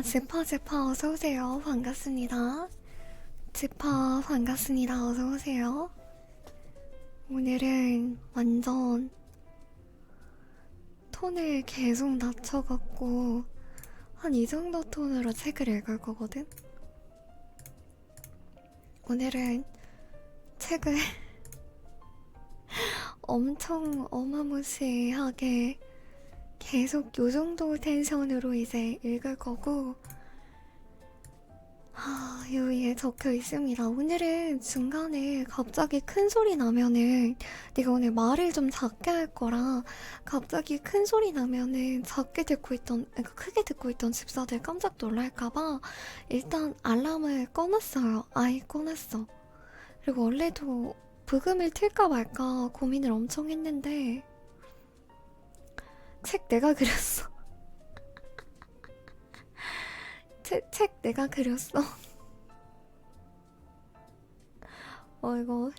지파 어서오세요. 반갑습니다. 지파 반갑습니다. 어서오세요. 오늘은 완전 톤을 계속 낮춰갖고 한 이 정도 톤으로 책을 읽을 거거든? 오늘은 책을 엄청 어마무시하게 계속 요 정도 텐션으로 이제 읽을 거고, 여기에 적혀 있습니다. 오늘은 중간에 갑자기 큰 소리 나면은, 내가 오늘 말을 좀 작게 할 거라, 갑자기 큰 소리 나면은 그러니까 크게 듣고 있던 집사들 깜짝 놀랄까봐, 일단 알람을 꺼놨어요. 아예 꺼놨어. 그리고 원래도 부금을 틀까 말까 고민을 엄청 했는데, 책 내가 그렸어. 책 내가 그렸어. 이거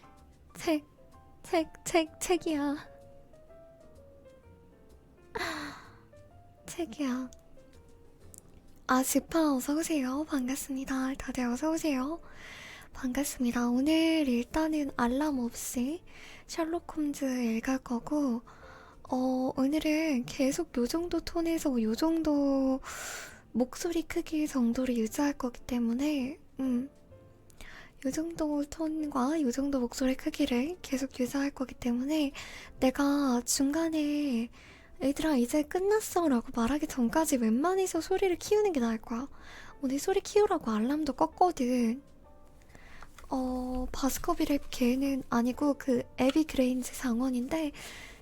책이야. 책이야. 지파 어서오세요. 반갑습니다. 다들 어서오세요. 반갑습니다. 오늘 일단은 알람 없이 셜록 홈즈 읽을 거고, 오늘은 계속 요 정도 톤에서 요 정도 목소리 크기 정도를 유지할 거기 때문에, 요 정도 톤과 요 정도 목소리 크기를 계속 유지할 거기 때문에, 내가 중간에 얘들아 이제 끝났어 라고 말하기 전까지 웬만해서 소리를 키우는 게 나을 거야. 오늘 소리 키우라고 알람도 껐거든. 바스커비랩 걔는 아니고 그 에비 그레인즈 상원인데,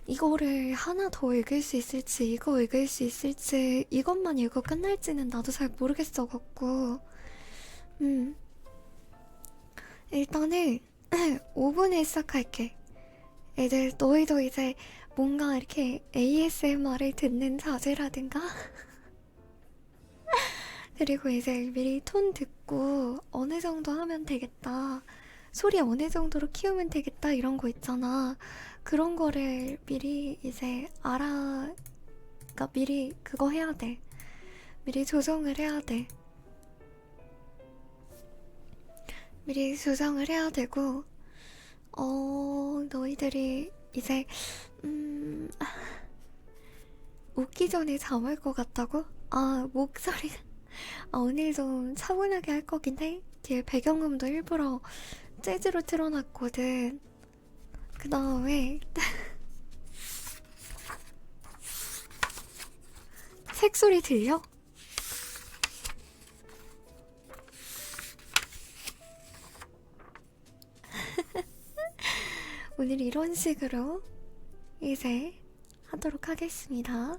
이거를 하나 더 읽을 수 있을지, 이거 읽을 수 있을지, 이것만 읽고 끝날지는 나도 잘 모르겠어갖고, 일단은 5분에 시작할게. 너희도 이제 뭔가 이렇게 ASMR을 듣는 자세라든가, 그리고 이제 미리 톤 듣고 어느 정도 하면 되겠다, 소리 어느 정도로 키우면 되겠다, 이런 거 있잖아. 그런 거를 미리 이제 그러니까 미리 그거 해야 돼. 미리 조정을 해야 돼. 미리 조정을 해야 되고, 너희들이 이제, 웃기 전에 잠올 것 같다고? 목소리가, 오늘 좀 차분하게 할 거긴 해. 뒤에 배경음도 일부러 재즈로 틀어놨거든. 그 다음에, 책 소리 들려? 오늘 이런 식으로 이제 하도록 하겠습니다.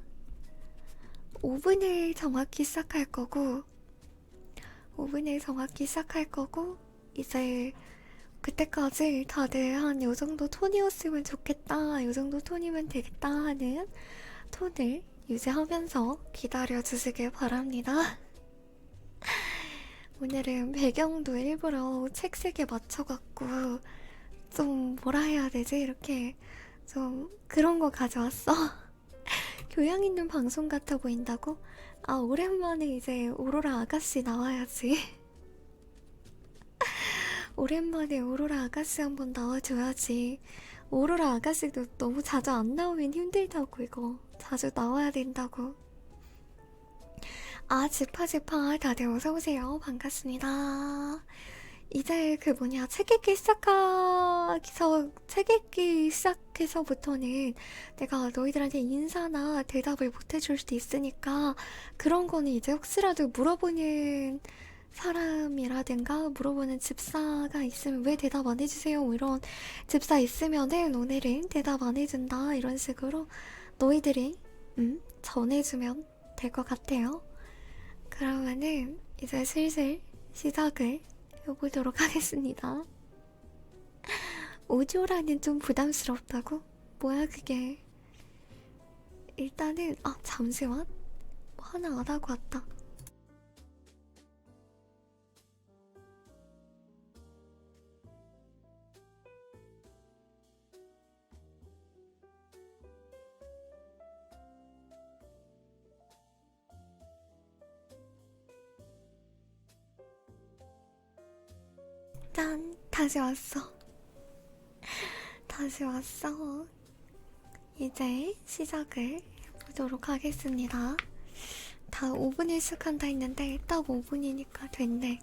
5분을 정확히 시작할 거고, 이제 그때까지 다들 한 요정도 톤이었으면 좋겠다, 요정도 톤이면 되겠다 하는 톤을 유지하면서 기다려주시길 바랍니다. 오늘은 배경도 일부러 책색에 맞춰갖고 좀 뭐라 해야 되지? 이렇게 좀 그런 거 가져왔어. 교양 있는 방송 같아 보인다고? 오랜만에 이제 오로라 아가씨 나와야지. 오랜만에 오로라 아가씨 한번 나와줘야지. 오로라 아가씨도 너무 자주 안 나오면 힘들다고, 이거. 자주 나와야 된다고. 지파 다들 어서오세요. 반갑습니다. 이제 책 읽기 시작해서부터는 내가 너희들한테 인사나 대답을 못 해줄 수도 있으니까, 그런 거는 이제 혹시라도 물어보는 사람이라든가 물어보는 집사가 있으면 왜 대답 안 해주세요, 뭐 이런 집사 있으면은 오늘은 대답 안 해준다, 이런 식으로 너희들이 전해주면 될 것 같아요. 그러면은 이제 슬슬 시작을 해보도록 하겠습니다. 오디오라는 좀 부담스럽다고? 뭐야 그게. 일단은 잠시만, 뭐 하나 안 하고 왔다. 짠! 다시 왔어. 다시 왔어. 이제 시작을 해보도록 하겠습니다. 다 5분일 시작한다 했는데 딱 5분이니까 됐네.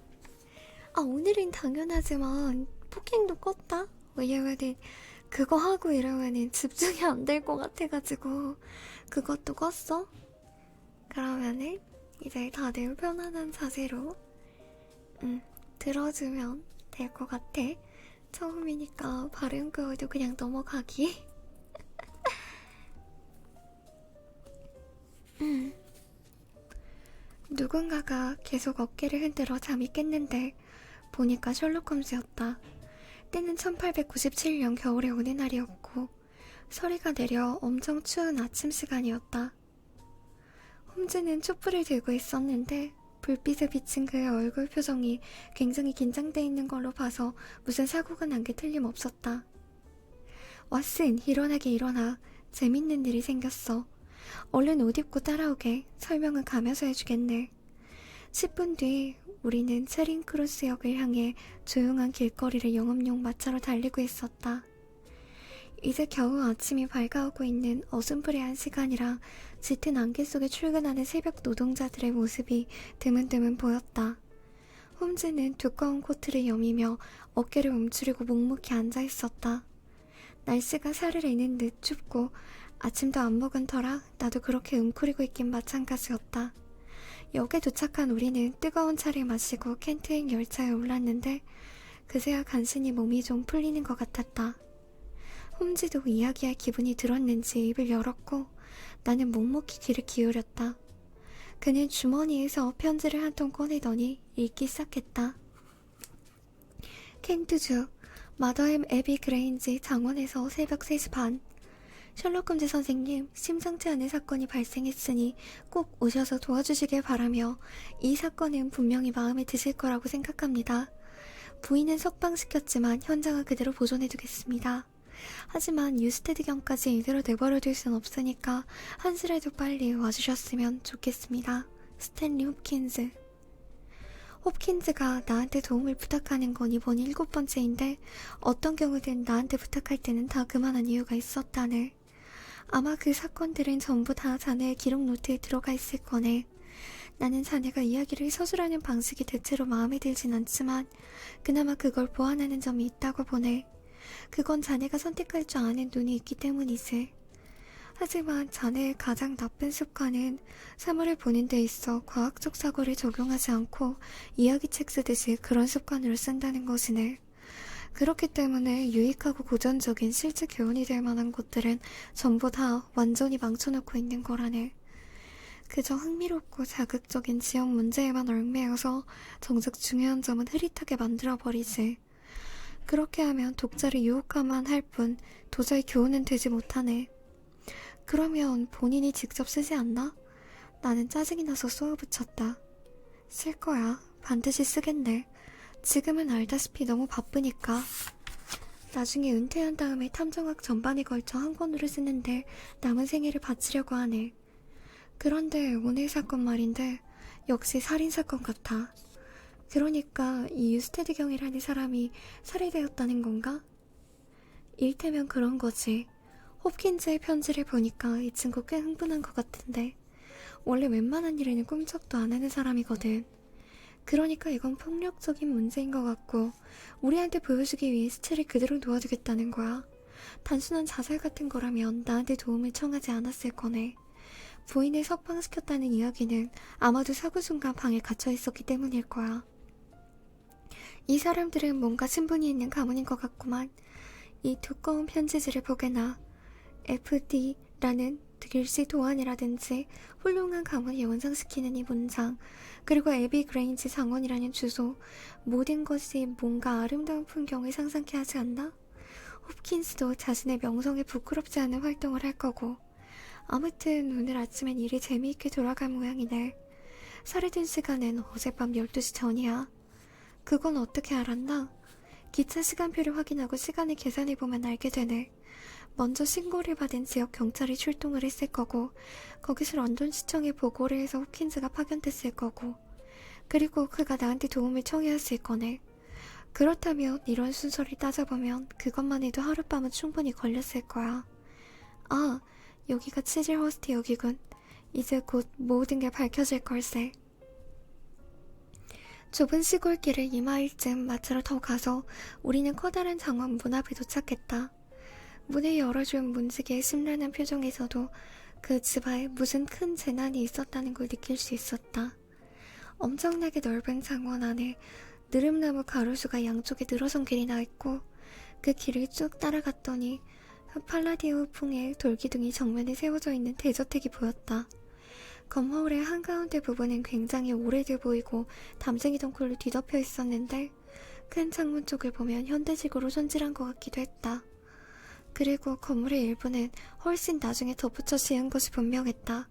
아, 오늘은 당연하지만 포킹도 껐다? 왜냐면은 그거 하고 이러면은 집중이 안 될 것 같아가지고 그것도 껐어? 그러면은 이제 다들 편안한 자세로 들어주면 될 것 같아. 처음이니까 발음 그어도 그냥 넘어가기. 누군가가 계속 어깨를 흔들어 잠이 깼는데 보니까 셜록 홈즈였다. 때는 1897년 겨울의 어느 날이었고 서리가 내려 엄청 추운 아침 시간이었다. 홈즈는 촛불을 들고 있었는데 불빛에 비친 그의 얼굴 표정이 굉장히 긴장돼 있는 걸로 봐서 무슨 사고가 난 게 틀림없었다. 왓슨, 일어나게 일어나. 재밌는 일이 생겼어. 얼른 옷 입고 따라오게. 설명은 가면서 해주겠네. 10분 뒤 우리는 체링크로스 역을 향해 조용한 길거리를 영업용 마차로 달리고 있었다. 이제 겨우 아침이 밝아오고 있는 어슴푸레한 시간이라 짙은 안개 속에 출근하는 새벽 노동자들의 모습이 드문드문 보였다. 홈즈는 두꺼운 코트를 여미며 어깨를 움츠리고 묵묵히 앉아있었다. 날씨가 살을 애는 듯 춥고 아침도 안 먹은 터라 나도 그렇게 웅크리고 있긴 마찬가지였다. 역에 도착한 우리는 뜨거운 차를 마시고 켄트행 열차에 올랐는데 그제야 간신히 몸이 좀 풀리는 것 같았다. 홈즈도 이야기할 기분이 들었는지 입을 열었고 나는 묵묵히 귀를 기울였다. 그는 주머니에서 편지를 한 통 꺼내더니 읽기 시작했다. 켄트주, 마더햄 애비 그레인지 장원에서 새벽 3시 반. 셜록 홈즈 선생님, 심상치 않은 사건이 발생했으니 꼭 오셔서 도와주시길 바라며 이 사건은 분명히 마음에 드실 거라고 생각합니다. 부인은 석방시켰지만 현장은 그대로 보존해두겠습니다. 하지만 유스테드경까지 이대로 내버려둘 순 없으니까 한시라도 빨리 와주셨으면 좋겠습니다. 스탠리 홉킨즈. 홉킨즈가 나한테 도움을 부탁하는 건 이번 7번째인데 어떤 경우든 나한테 부탁할 때는 다 그만한 이유가 있었다네. 아마 그 사건들은 전부 다 자네의 기록 노트에 들어가 있을 거네. 나는 자네가 이야기를 서술하는 방식이 대체로 마음에 들진 않지만 그나마 그걸 보완하는 점이 있다고 보네. 그건 자네가 선택할 줄 아는 눈이 있기 때문이지. 하지만 자네의 가장 나쁜 습관은 사물을 보는 데 있어 과학적 사고를 적용하지 않고 이야기책 쓰듯이 그런 습관으로 쓴다는 것이네. 그렇기 때문에 유익하고 고전적인 실제 교훈이 될 만한 것들은 전부 다 완전히 망쳐놓고 있는 거라네. 그저 흥미롭고 자극적인 지역 문제에만 얽매여서 정작 중요한 점은 흐릿하게 만들어버리지. 그렇게 하면 독자를 유혹하만 할 뿐 도저히 교훈은 되지 못하네. 그러면 본인이 직접 쓰지 않나? 나는 짜증이 나서 쏘아붙였다. 쓸 거야. 반드시 쓰겠네. 지금은 알다시피 너무 바쁘니까. 나중에 은퇴한 다음에 탐정학 전반에 걸쳐 한 권으로 쓰는데 남은 생애를 바치려고 하네. 그런데 오늘 사건 말인데 역시 살인사건 같아. 그러니까 이 유스테드경이라는 사람이 살해되었다는 건가? 일테면 그런 거지. 홉킨즈의 편지를 보니까 이 친구 꽤 흥분한 것 같은데 원래 웬만한 일에는 꿈쩍도 안 하는 사람이거든. 그러니까 이건 폭력적인 문제인 것 같고 우리한테 보여주기 위해 시체를 그대로 놓아주겠다는 거야. 단순한 자살 같은 거라면 나한테 도움을 청하지 않았을 거네. 부인을 석방시켰다는 이야기는 아마도 사고 순간 방에 갇혀 있었기 때문일 거야. 이 사람들은 뭔가 신분이 있는 가문인 것 같구만. 이 두꺼운 편지지를 보게나 FD라는 글씨 도안이라든지 훌륭한 가문을 연상시키는 이 문장, 그리고 에비 그레인지 장원이라는 주소, 모든 것이 뭔가 아름다운 풍경을 상상케 하지 않나? 홉킨스도 자신의 명성에 부끄럽지 않은 활동을 할 거고. 아무튼 오늘 아침엔 일이 재미있게 돌아갈 모양이네. 살해된 시간은 어젯밤 12시 전이야. 그건 어떻게 알았나? 기차 시간표를 확인하고 시간을 계산해보면 알게 되네. 먼저 신고를 받은 지역 경찰이 출동을 했을 거고 거기서 런던시청에 보고를 해서 홉킨즈가 파견됐을 거고 그리고 그가 나한테 도움을 청해왔을 거네. 그렇다면 이런 순서를 따져보면 그것만 해도 하룻밤은 충분히 걸렸을 거야. 아, 여기가 치질허스트 역이군. 이제 곧 모든 게 밝혀질 걸세. 좁은 시골길을 2마일쯤 마차로 더 가서 우리는 커다란 정원 문 앞에 도착했다. 문을 열어준 문지기의 심란한 표정에서도 그 집안에 무슨 큰 재난이 있었다는 걸 느낄 수 있었다. 엄청나게 넓은 장원 안에 느릅나무 가로수가 양쪽에 늘어선 길이 나 있고 그 길을 쭉 따라갔더니 팔라디오 풍의 돌기둥이 정면에 세워져 있는 대저택이 보였다. 건물의 한가운데 부분은 굉장히 오래돼 보이고 담쟁이 덩굴로 뒤덮여 있었는데 큰 창문 쪽을 보면 현대식으로 손질한 것 같기도 했다. 그리고 건물의 일부는 훨씬 나중에 덧붙여 지은 것이 분명했다.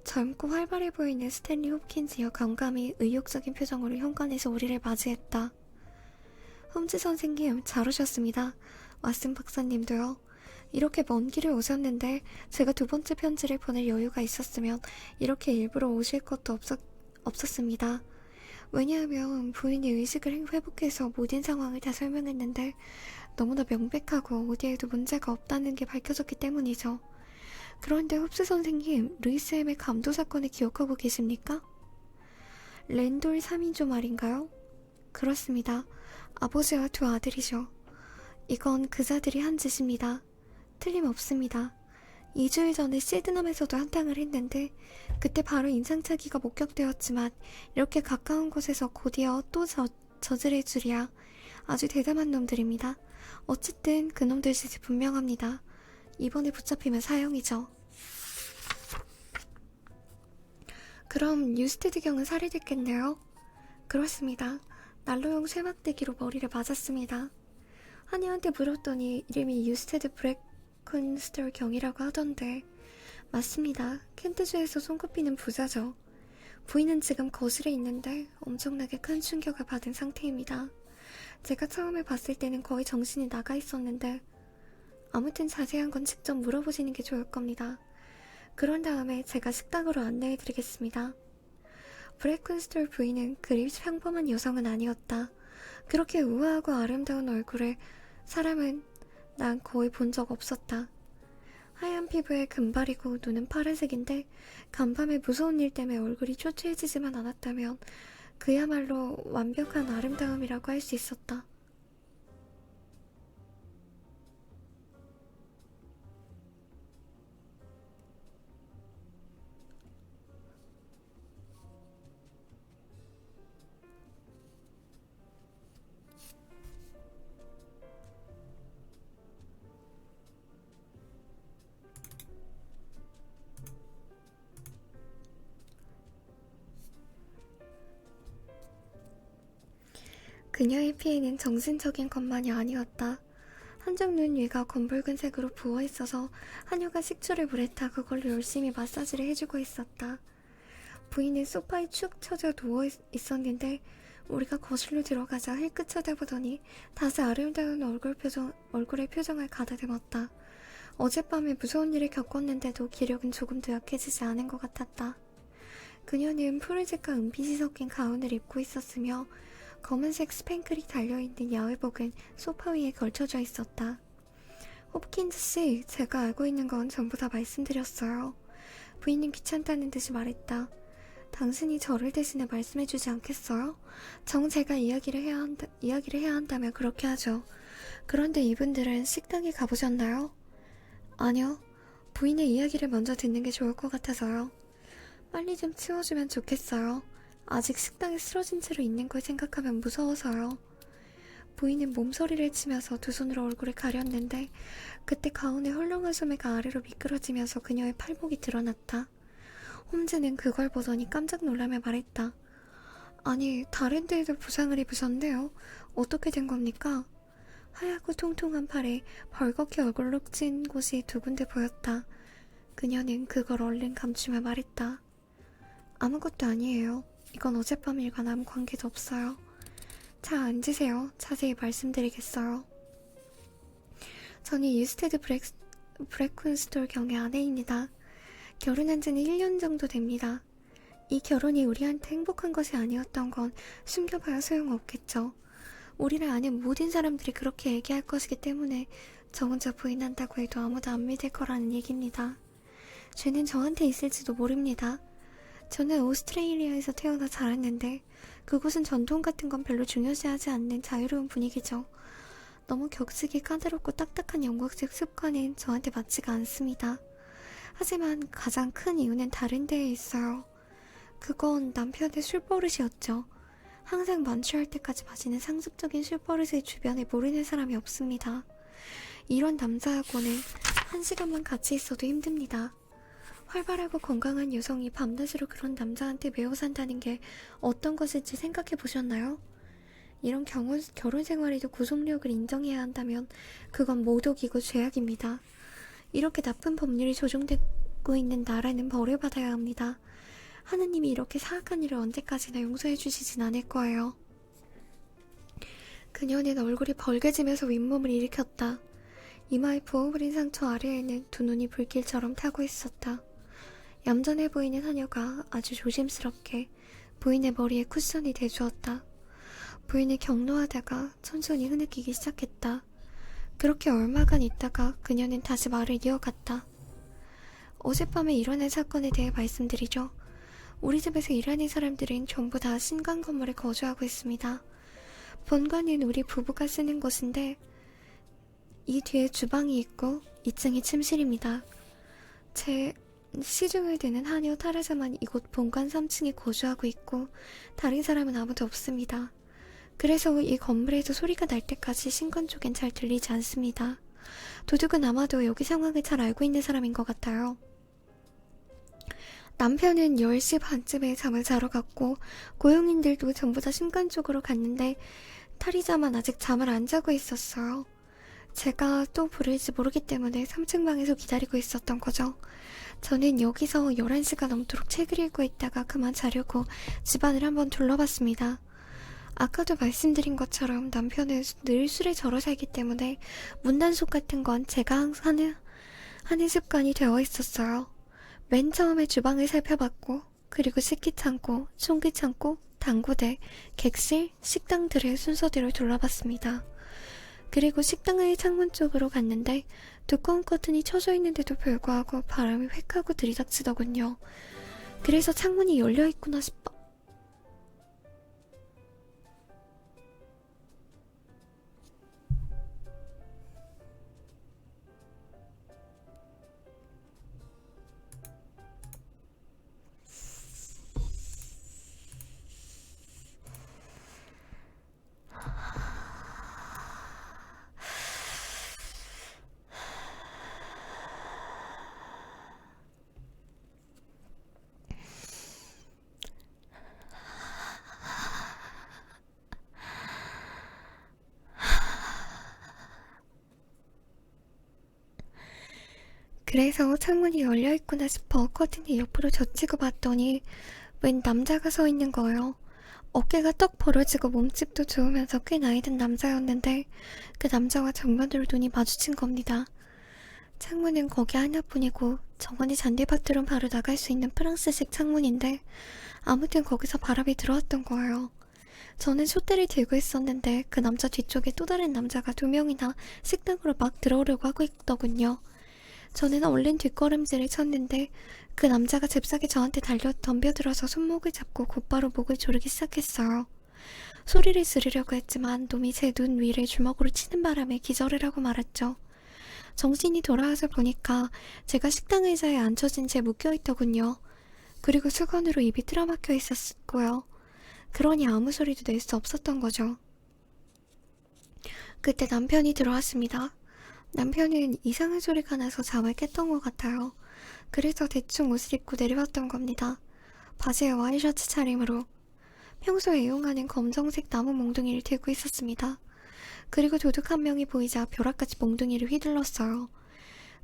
젊고 활발해 보이는 스탠리 홉킨즈여 경감이 의욕적인 표정으로 현관에서 우리를 맞이했다. 홈즈 선생님, 잘 오셨습니다. 왓슨 박사님도요. 이렇게 먼 길을 오셨는데 제가 두 번째 편지를 보낼 여유가 있었으면 이렇게 일부러 오실 것도 없었습니다. 왜냐하면 부인이 의식을 회복해서 모든 상황을 다 설명했는데 너무나 명백하고 어디에도 문제가 없다는 게 밝혀졌기 때문이죠. 그런데 홉스 선생님, 루이스햄의 감도 사건을 기억하고 계십니까? 랜돌 3인조 말인가요? 그렇습니다. 아버지와 두 아들이죠. 이건 그자들이 한 짓입니다. 틀림없습니다. 2주일 전에 시드넘에서도 한탕을 했는데 그때 바로 인상착의가 목격되었지만 이렇게 가까운 곳에서 곧이어 또 저지를 줄이야. 아주 대담한 놈들입니다. 어쨌든 그놈들 짓이 분명합니다. 이번에 붙잡히면 사형이죠. 그럼 뉴스테드 경은 살해됐겠네요? 그렇습니다. 난로용 쇠막대기로 머리를 맞았습니다. 한이한테 물었더니 이름이 유스테드 브레콘스터 경이라고 하던데 맞습니다. 켄트주에서 손꼽히는 부자죠. 부인은 지금 거실에 있는데 엄청나게 큰 충격을 받은 상태입니다. 제가 처음에 봤을 때는 거의 정신이 나가 있었는데 아무튼 자세한 건 직접 물어보시는 게 좋을 겁니다. 그런 다음에 제가 식당으로 안내해드리겠습니다. 브레콘스톨 부인은 그리 평범한 여성은 아니었다. 그렇게 우아하고 아름다운 얼굴의 사람은 난 거의 본 적 없었다. 하얀 피부에 금발이고 눈은 파란색인데 간밤에 무서운 일 때문에 얼굴이 초췌해지지만 않았다면 그야말로 완벽한 아름다움이라고 할 수 있었다. 그녀의 피해는 정신적인 것만이 아니었다. 한쪽 눈 위가 검붉은색으로 부어있어서 한여가 식초를 물에 타 그걸로 열심히 마사지를 해주고 있었다. 부인은 소파에 축 처져 누워 있었는데 우리가 거실로 들어가자 힐끗 쳐다보더니 다시 아름다운 얼굴의 표정을 가다듬었다. 어젯밤에 무서운 일을 겪었는데도 기력은 조금도 약해지지 않은 것 같았다. 그녀는 푸르색과 은빛이 섞인 가운을 입고 있었으며 검은색 스팽클이 달려있는 야외복은 소파 위에 걸쳐져 있었다. 홉킨즈 씨, 제가 알고 있는 건 전부 다 말씀드렸어요. 부인은 귀찮다는 듯이 말했다. 당신이 저를 대신해 말씀해주지 않겠어요? 정 제가 이야기를 해야 한다면 그렇게 하죠. 그런데 이분들은 식당에 가보셨나요? 아니요. 부인의 이야기를 먼저 듣는 게 좋을 것 같아서요. 빨리 좀 치워주면 좋겠어요. 아직 식당에 쓰러진 채로 있는 걸 생각하면 무서워서요. 부인은 몸서리를 치면서 두 손으로 얼굴을 가렸는데 그때 가운의 헐렁한 소매가 아래로 미끄러지면서 그녀의 팔목이 드러났다. 홈즈는 그걸 보더니 깜짝 놀라며 말했다. 아니, 다른 데에도 부상을 입으셨네요. 어떻게 된 겁니까? 하얗고 통통한 팔에 벌겋게 얼굴로 찐 곳이 두 군데 보였다. 그녀는 그걸 얼른 감추며 말했다. 아무것도 아니에요. 이건 어젯밤 일과는 아무 관계도 없어요. 자, 앉으세요. 자세히 말씀드리겠어요. 저는 유스테드 브레콘스톨 경의 아내입니다. 결혼한 지는 1년 정도 됩니다. 이 결혼이 우리한테 행복한 것이 아니었던 건 숨겨봐야 소용없겠죠. 우리를 아는 모든 사람들이 그렇게 얘기할 것이기 때문에 저 혼자 부인한다고 해도 아무도 안 믿을 거라는 얘기입니다. 죄는 저한테 있을지도 모릅니다. 저는 오스트레일리아에서 태어나 자랐는데 그곳은 전통 같은 건 별로 중요시하지 않는 자유로운 분위기죠. 너무 격식이 까다롭고 딱딱한 영국식 습관은 저한테 맞지가 않습니다. 하지만 가장 큰 이유는 다른 데에 있어요. 그건 남편의 술버릇이었죠. 항상 만취할 때까지 마시는 상습적인 술버릇을 주변에 모르는 사람이 없습니다. 이런 남자하고는 1시간만 같이 있어도 힘듭니다. 활발하고 건강한 여성이 밤낮으로 그런 남자한테 매여 산다는 게 어떤 것일지 생각해 보셨나요? 이런 결혼 생활에도 구속력을 인정해야 한다면 그건 모독이고 죄악입니다. 이렇게 나쁜 법률이 조정되고 있는 나라는 벌을 받아야 합니다. 하느님이 이렇게 사악한 일을 언제까지나 용서해 주시진 않을 거예요. 그녀는 얼굴이 벌개지면서 윗몸을 일으켰다. 이마에 부어버린 상처 아래에는 두 눈이 불길처럼 타고 있었다. 얌전해 보이는 하녀가 아주 조심스럽게 부인의 머리에 쿠션이 대주었다. 부인을 격노하다가 천천히 흐느끼기 시작했다. 그렇게 얼마간 있다가 그녀는 다시 말을 이어갔다. 어젯밤에 일어난 사건에 대해 말씀드리죠. 우리 집에서 일하는 사람들은 전부 다 신관 건물에 거주하고 있습니다. 본관은 우리 부부가 쓰는 곳인데 이 뒤에 주방이 있고 2층이 침실입니다. 제 시중을 드는 하녀 타라자만 이곳 본관 3층에 거주하고 있고 다른 사람은 아무도 없습니다. 그래서 이 건물에서 소리가 날 때까지 신관 쪽엔 잘 들리지 않습니다. 도둑은 아마도 여기 상황을 잘 알고 있는 사람인 것 같아요. 남편은 10시 반쯤에 잠을 자러 갔고 고용인들도 전부 다 신관 쪽으로 갔는데 타리자만 아직 잠을 안 자고 있었어요. 제가 또 부를지 모르기 때문에 3층 방에서 기다리고 있었던 거죠. 저는 여기서 11시가 넘도록 책을 읽고 있다가 그만 자려고 집안을 한번 둘러봤습니다. 아까도 말씀드린 것처럼 남편은 늘 술에 절어 살기 때문에 문단속 같은 건 제가 하는 습관이 되어 있었어요. 맨 처음에 주방을 살펴봤고 그리고 식기창고, 총기창고, 당구대, 객실, 식당들의 순서대로 둘러봤습니다. 그리고 식당의 창문 쪽으로 갔는데 두꺼운 커튼이 쳐져 있는데도 불구하고 바람이 획 하고 들이닥치더군요. 그래서 창문이 열려있구나 싶어 그래서 창문이 열려있구나 싶어 커튼이 옆으로 젖히고 봤더니 웬 남자가 서 있는 거예요. 어깨가 떡 벌어지고 몸집도 좋으면서 꽤 나이든 남자였는데 그 남자와 정면으로 눈이 마주친 겁니다. 창문은 거기 하나뿐이고 정원이 잔디밭으로 바로 나갈 수 있는 프랑스식 창문인데 아무튼 거기서 바람이 들어왔던 거예요. 저는 촛대를 들고 있었는데 그 남자 뒤쪽에 또 다른 남자가 2명이나 식당으로 막 들어오려고 하고 있더군요. 저는 얼른 뒷걸음질을 쳤는데 그 남자가 잽싸게 저한테 덤벼들어서 손목을 잡고 곧바로 목을 조르기 시작했어요. 소리를 지르려고 했지만 놈이 제 눈 위를 주먹으로 치는 바람에 기절을 하고 말았죠. 정신이 돌아와서 보니까 제가 식당 의자에 앉혀진 채 묶여있더군요. 그리고 수건으로 입이 틀어막혀 있었고요. 그러니 아무 소리도 낼 수 없었던 거죠. 그때 남편이 들어왔습니다. 남편은 이상한 소리가 나서 잠을 깼던 것 같아요. 그래서 대충 옷을 입고 내려왔던 겁니다. 바지에 와이셔츠 차림으로. 평소에 애용하는 검정색 나무 몽둥이를 들고 있었습니다. 그리고 도둑 한 명이 보이자 벼락같이 몽둥이를 휘둘렀어요.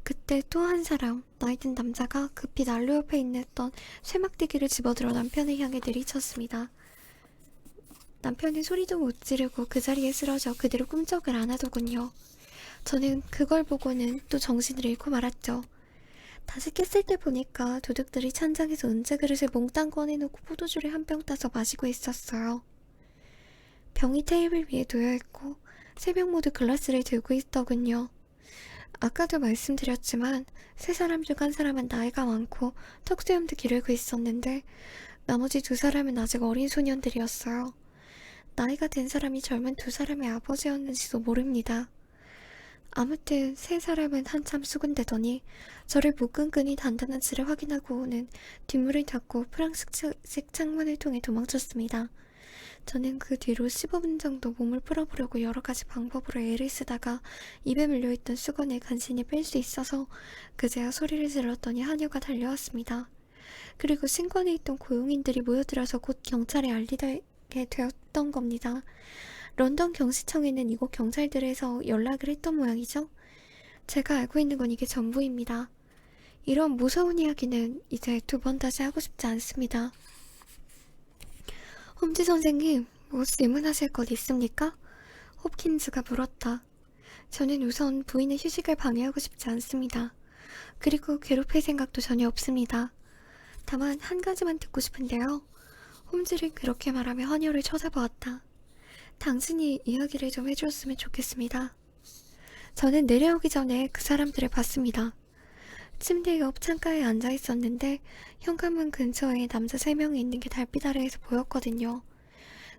그때 또 한 사람, 나이든 남자가 급히 난로 옆에 있던 쇠막대기를 집어들어 남편을 향해 내리쳤습니다. 남편은 소리도 못 지르고 그 자리에 쓰러져 그대로 꿈쩍을 안 하더군요. 저는 그걸 보고는 또 정신을 잃고 말았죠. 다시 깼을 때 보니까 도둑들이 찬장에서 은제 그릇을 몽땅 꺼내놓고 포도주를 한 병 따서 마시고 있었어요. 병이 테이블 위에 놓여있고 3명 모두 글라스를 들고 있더군요. 아까도 말씀드렸지만 3사람 중 1사람은 나이가 많고 턱수염도 기르고 있었는데 나머지 2사람은 아직 어린 소년들이었어요. 나이가 든 사람이 젊은 2사람의 아버지였는지도 모릅니다. 아무튼 3사람은 한참 수군대더니 저를 묵끈끈이 단단한 질을 확인하고는 뒷문을 닫고 프랑스식 창문을 통해 도망쳤습니다. 저는 그 뒤로 15분 정도 몸을 풀어보려고 여러 가지 방법으로 애를 쓰다가 입에 물려있던 수건을 간신히 뺄 수 있어서 그제야 소리를 질렀더니 하녀가 달려왔습니다. 그리고 신관에 있던 고용인들이 모여들어서 곧 경찰에 알리게 되었던 겁니다. 런던 경시청에는 이곳 경찰들에서 연락을 했던 모양이죠. 제가 알고 있는 건 이게 전부입니다. 이런 무서운 이야기는 이제 2번 다시 하고 싶지 않습니다. 홈즈 선생님, 뭐 질문하실 것 있습니까? 홉킨즈가 물었다. 저는 우선 부인의 휴식을 방해하고 싶지 않습니다. 그리고 괴롭힐 생각도 전혀 없습니다. 다만 한 가지만 듣고 싶은데요. 홈즈를 그렇게 말하며 허니어를 쳐다보았다. 당신이 이야기를 좀 해주었으면 좋겠습니다. 저는 내려오기 전에 그 사람들을 봤습니다. 침대 옆 창가에 앉아 있었는데 현관문 근처에 남자 3명이 있는 게 달빛 아래에서 보였거든요.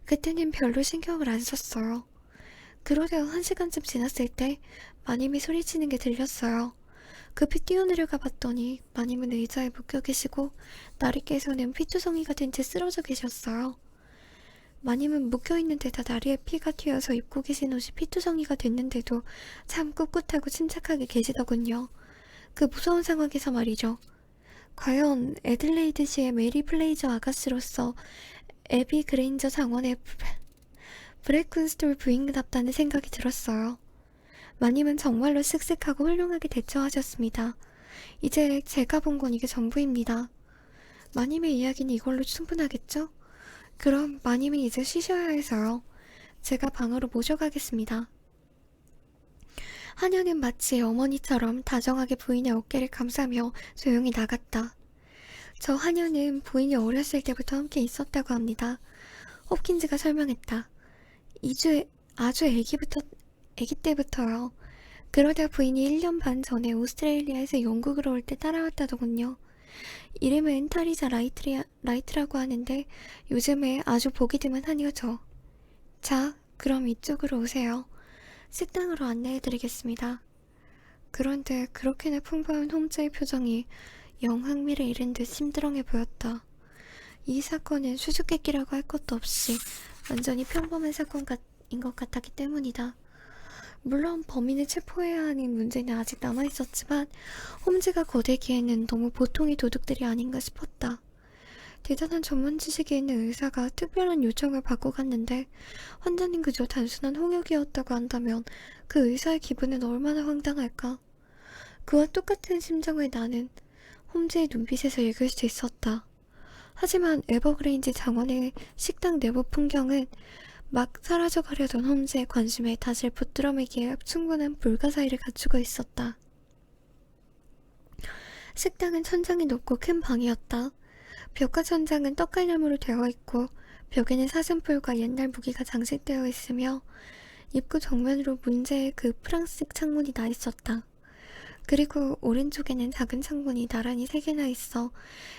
그때는 별로 신경을 안 썼어요. 그러다 1시간쯤 지났을 때 마님이 소리치는 게 들렸어요. 급히 뛰어내려가 봤더니 마님은 의자에 묶여 계시고 나리께서는 피투성이가 된 채 쓰러져 계셨어요. 마님은 묶여있는 데다 다리에 피가 튀어서 입고 계신 옷이 피투성이가 됐는데도 참 꿋꿋하고 침착하게 계시더군요. 그 무서운 상황에서 말이죠. 과연 애들레이드시의 메리 플레이저 아가씨로서 애비 그레인저 장원의 브레이큰스톨 부인답다는 생각이 들었어요. 마님은 정말로 쓱쓱하고 훌륭하게 대처하셨습니다. 이제 제가 본 건 이게 전부입니다. 마님의 이야기는 이걸로 충분하겠죠? 그럼 마님이 이제 쉬셔야 해서요. 제가 방으로 모셔가겠습니다. 하녀는 마치 어머니처럼 다정하게 부인의 어깨를 감싸며 조용히 나갔다. 저 하녀는 부인이 어렸을 때부터 함께 있었다고 합니다. 홉킨즈가 설명했다. 아주 아기 때부터요. 그러다 부인이 1년 반 전에 오스트레일리아에서 영국으로 올 때 따라왔다더군요. 이름은 타리자 라이트라고 하는데 요즘에 아주 보기 드문 하녀죠. 자, 그럼 이쪽으로 오세요. 식당으로 안내해드리겠습니다. 그런데 그렇게나 풍부한 홈즈의 표정이 영 흥미를 잃은 듯 심드렁해 보였다. 이 사건은 수수께끼라고 할 것도 없이 완전히 평범한 사건인 것 같았기 때문이다. 물론 범인을 체포해야 하는 문제는 아직 남아있었지만 홈즈가 거대기에는 너무 보통의 도둑들이 아닌가 싶었다. 대단한 전문 지식이 있는 의사가 특별한 요청을 받고 갔는데 환자는 그저 단순한 홍역이었다고 한다면 그 의사의 기분은 얼마나 황당할까. 그와 똑같은 심정을 나는 홈즈의 눈빛에서 읽을 수 있었다. 하지만 에버그레인지 장원의 식당 내부 풍경은 막 사라져가려던 홈즈의 관심에 닷을 붙들어매기에 충분한 불가사의를 갖추고 있었다. 식당은 천장이 높고 큰 방이었다. 벽과 천장은 떡갈나무로 되어 있고 벽에는 사슴뿔과 옛날 무기가 장식되어 있으며 입구 정면으로 문제의 그 프랑스식 창문이 나 있었다. 그리고 오른쪽에는 작은 창문이 나란히 3개나 있어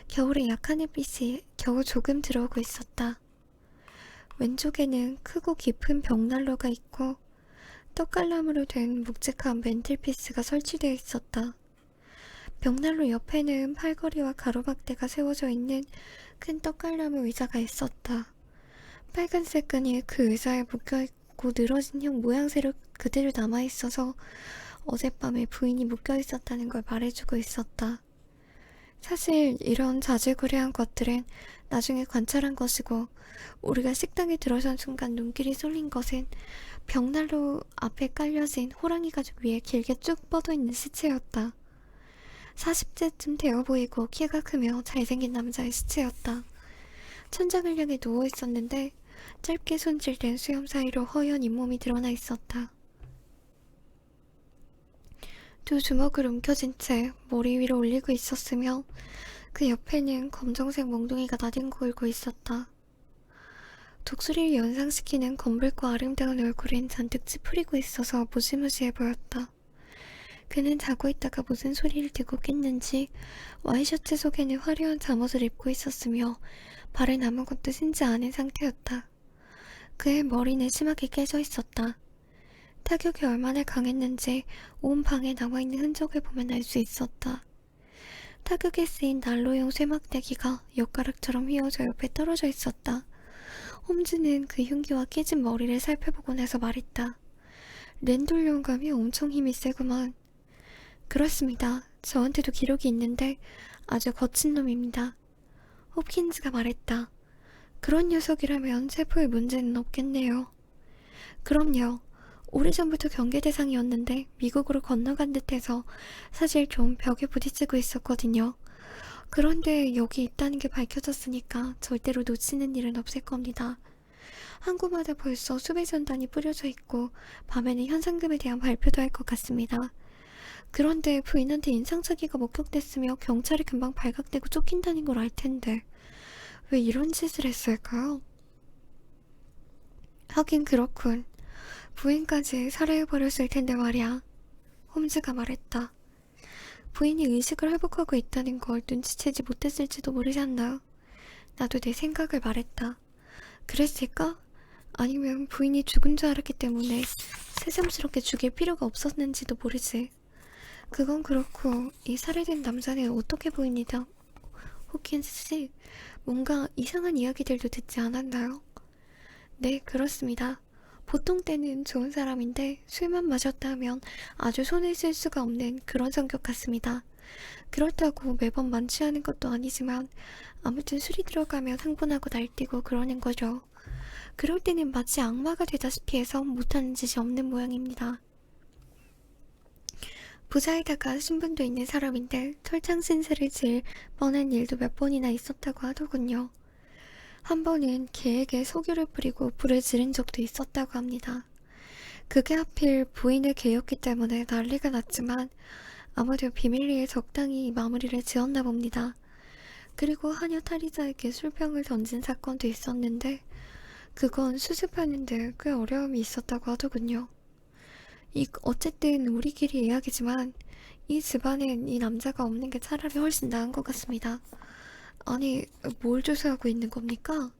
겨울에 약한 햇빛이 겨우 조금 들어오고 있었다. 왼쪽에는 크고 깊은 벽난로가 있고 떡갈나무로 된 묵직한 맨틀피스가 설치되어 있었다. 벽난로 옆에는 팔걸이와 가로막대가 세워져 있는 큰 떡갈나무 의자가 있었다. 빨간색 끈이 그 의자에 묶여있고 늘어진 형 모양새로 그대로 남아있어서 어젯밤에 부인이 묶여있었다는 걸 말해주고 있었다. 사실 이런 자질구레한 것들은 나중에 관찰한 것이고 우리가 식당에 들어선 순간 눈길이 쏠린 것은 벽난로 앞에 깔려진 호랑이 가죽 위에 길게 쭉 뻗어있는 시체였다. 40세쯤 되어 보이고 키가 크며 잘생긴 남자의 시체였다. 천장을 향해 누워있었는데 짧게 손질된 수염 사이로 허연 잇몸이 드러나 있었다. 2 주먹을 움켜쥔 채 머리 위로 올리고 있었으며 그 옆에는 검정색 몽둥이가 나뒹굴고 있었다. 독수리를 연상시키는 검붉고 아름다운 얼굴엔 잔뜩 찌푸리고 있어서 무시무시해 보였다. 그는 자고 있다가 무슨 소리를 듣고 깼는지 와이셔츠 속에는 화려한 잠옷을 입고 있었으며 발은 아무것도 신지 않은 상태였다. 그의 머리는 심하게 깨져 있었다. 타격이 얼마나 강했는지 온 방에 남아있는 흔적을 보면 알 수 있었다. 타격에 쓰인 난로용 쇠막대기가 엿가락처럼 휘어져 옆에 떨어져 있었다. 홈즈는 그 흉기와 깨진 머리를 살펴보고 나서 말했다. 랜돌 영감이 엄청 힘이 세구만. 그렇습니다. 저한테도 기록이 있는데 아주 거친 놈입니다. 홉킨즈가 말했다. 그런 녀석이라면 체포에 문제는 없겠네요. 그럼요. 오래전부터 경계 대상이었는데 미국으로 건너간 듯해서 사실 좀 벽에 부딪히고 있었거든요. 그런데 여기 있다는 게 밝혀졌으니까 절대로 놓치는 일은 없을 겁니다. 항구마다 벌써 수백 전단이 뿌려져 있고 밤에는 현상금에 대한 발표도 할 것 같습니다. 그런데 부인한테 인상착의가 목격됐으며 경찰이 금방 발각되고 쫓긴다는 걸 알 텐데 왜 이런 짓을 했을까요? 하긴 그렇군. 부인까지 살해해버렸을 텐데 말이야. 홈즈가 말했다. 부인이 의식을 회복하고 있다는 걸 눈치채지 못했을지도 모르잖아. 나도 내 생각을 말했다. 그랬을까? 아니면 부인이 죽은 줄 알았기 때문에 새삼스럽게 죽일 필요가 없었는지도 모르지. 그건 그렇고 이 살해된 남자는 어떻게 보입니다. 호킨스 씨, 뭔가 이상한 이야기들도 듣지 않았나요? 네, 그렇습니다. 보통 때는 좋은 사람인데 술만 마셨다 하면 아주 손을 쓸 수가 없는 그런 성격 같습니다. 그렇다고 매번 만취하는 것도 아니지만 아무튼 술이 들어가면 흥분하고 날뛰고 그러는 거죠. 그럴 때는 마치 악마가 되다시피 해서 못하는 짓이 없는 모양입니다. 부자에다가 신분도 있는 사람인데 철창 신세를 질 뻔한 일도 몇 번이나 있었다고 하더군요. 한 번은 개에게 석유를 뿌리고 불을 지른 적도 있었다고 합니다. 그게 하필 부인의 개였기 때문에 난리가 났지만 아무도 비밀리에 적당히 마무리를 지었나 봅니다. 그리고 하녀 탈의자에게 술병을 던진 사건도 있었는데 그건 수습하는데 꽤 어려움이 있었다고 하더군요. 어쨌든 우리끼리 이야기지만 이 집안엔 이 남자가 없는 게 차라리 훨씬 나은 것 같습니다. 아니, 뭘 조사하고 있는 겁니까?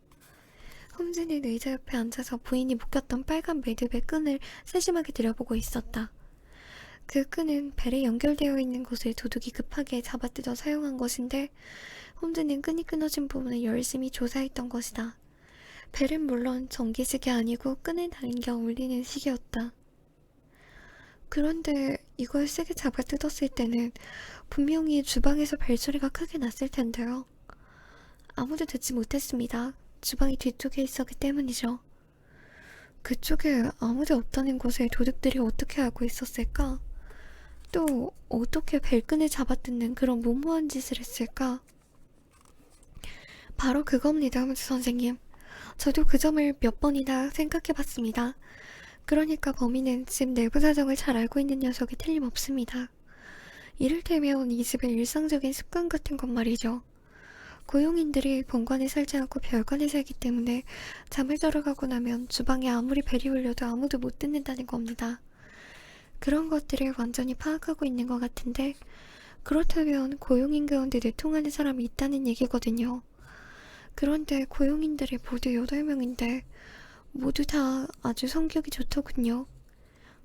홈즈는 의자 옆에 앉아서 부인이 묶였던 빨간 매듭의 끈을 세심하게 들여보고 있었다. 그 끈은 벨에 연결되어 있는 곳을 도둑이 급하게 잡아뜯어 사용한 것인데 홈즈는 끈이 끊어진 부분을 열심히 조사했던 것이다. 벨은 물론 전기식이 아니고 끈을 당겨 울리는 식이었다. 그런데 이걸 세게 잡아뜯었을 때는 분명히 주방에서 벨소리가 크게 났을 텐데요. 아무도 듣지 못했습니다. 주방이 뒤쪽에 있었기 때문이죠. 그쪽에 아무도 없다는 곳에 도둑들이 어떻게 알고 있었을까? 또 어떻게 벨끈을 잡아뜯는 그런 무모한 짓을 했을까? 바로 그겁니다, 홈즈 선생님. 저도 그 점을 몇 번이나 생각해봤습니다. 그러니까 범인은 집 내부 사정을 잘 알고 있는 녀석이 틀림없습니다. 이를테면 이 집의 일상적인 습관 같은 것 말이죠. 고용인들이 본관에 살지 않고 별관에 살기 때문에 잠을 자러 가고 나면 주방에 아무리 벨이 울려도 아무도 못 듣는다는 겁니다. 그런 것들을 완전히 파악하고 있는 것 같은데 그렇다면 고용인 가운데 내통하는 사람이 있다는 얘기거든요. 그런데 고용인들이 모두 8명인데 모두 다 아주 성격이 좋더군요.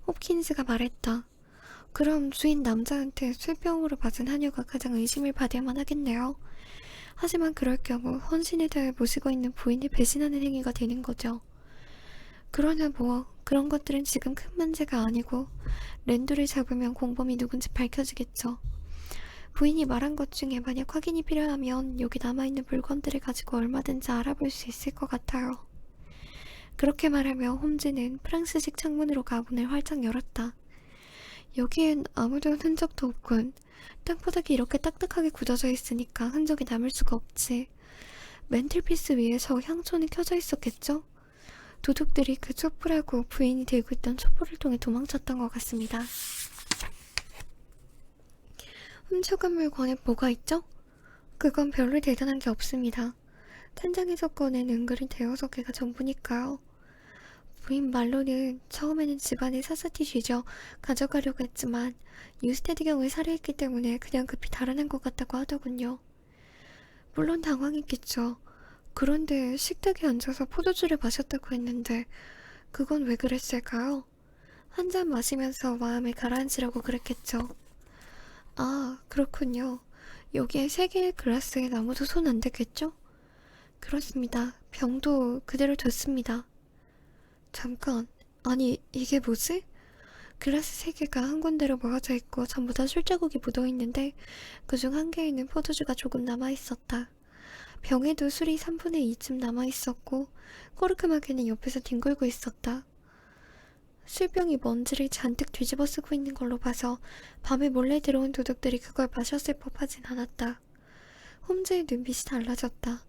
홉킨스가 말했다. 그럼 주인 남자한테 술병으로 맞은 하녀가 가장 의심을 받을만 하겠네요. 하지만 그럴 경우 헌신에 대해 모시고 있는 부인을 배신하는 행위가 되는 거죠. 그러나 뭐 그런 것들은 지금 큰 문제가 아니고 랜도를 잡으면 공범이 누군지 밝혀지겠죠. 부인이 말한 것 중에 만약 확인이 필요하면 여기 남아있는 물건들을 가지고 얼마든지 알아볼 수 있을 것 같아요. 그렇게 말하며 홈즈는 프랑스식 창문으로 가문을 활짝 열었다. 여기엔 아무도 흔적도 없군. 땅바닥이 이렇게 딱딱하게 굳어져 있으니까 흔적이 남을 수가 없지. 맨틀피스 위에서 향초는 켜져 있었겠죠? 도둑들이 그 촛불하고 부인이 들고 있던 촛불을 통해 도망쳤던 것 같습니다. 훔쳐간 물건에 뭐가 있죠? 그건 별로 대단한 게 없습니다. 천장에서 꺼낸 은근히 대여섯 개가 전부니까요. 부인 말로는 처음에는 집안에 샅샅이 뒤져 가져가려고 했지만 유스테드 경을 살해했기 때문에 그냥 급히 달아난 것 같다고 하더군요. 물론 당황했겠죠. 그런데 식탁에 앉아서 포도주를 마셨다고 했는데 그건 왜 그랬을까요? 한 잔 마시면서 마음을 가라앉히라고 그랬겠죠. 아, 그렇군요. 여기에 세 개의 글라스에 아무도 손 안 대겠죠? 그렇습니다. 병도 그대로 뒀습니다. 잠깐, 아니 이게 뭐지? 글라스 세 개가 한 군데로 모아져 있고 전부 다 술자국이 묻어 있는데 그중 한 개에는 포도주가 조금 남아 있었다. 병에도 술이 3분의 2쯤 남아 있었고 코르크마개는 옆에서 뒹굴고 있었다. 술병이 먼지를 잔뜩 뒤집어 쓰고 있는 걸로 봐서 밤에 몰래 들어온 도둑들이 그걸 마셨을 법하진 않았다. 홈즈의 눈빛이 달라졌다.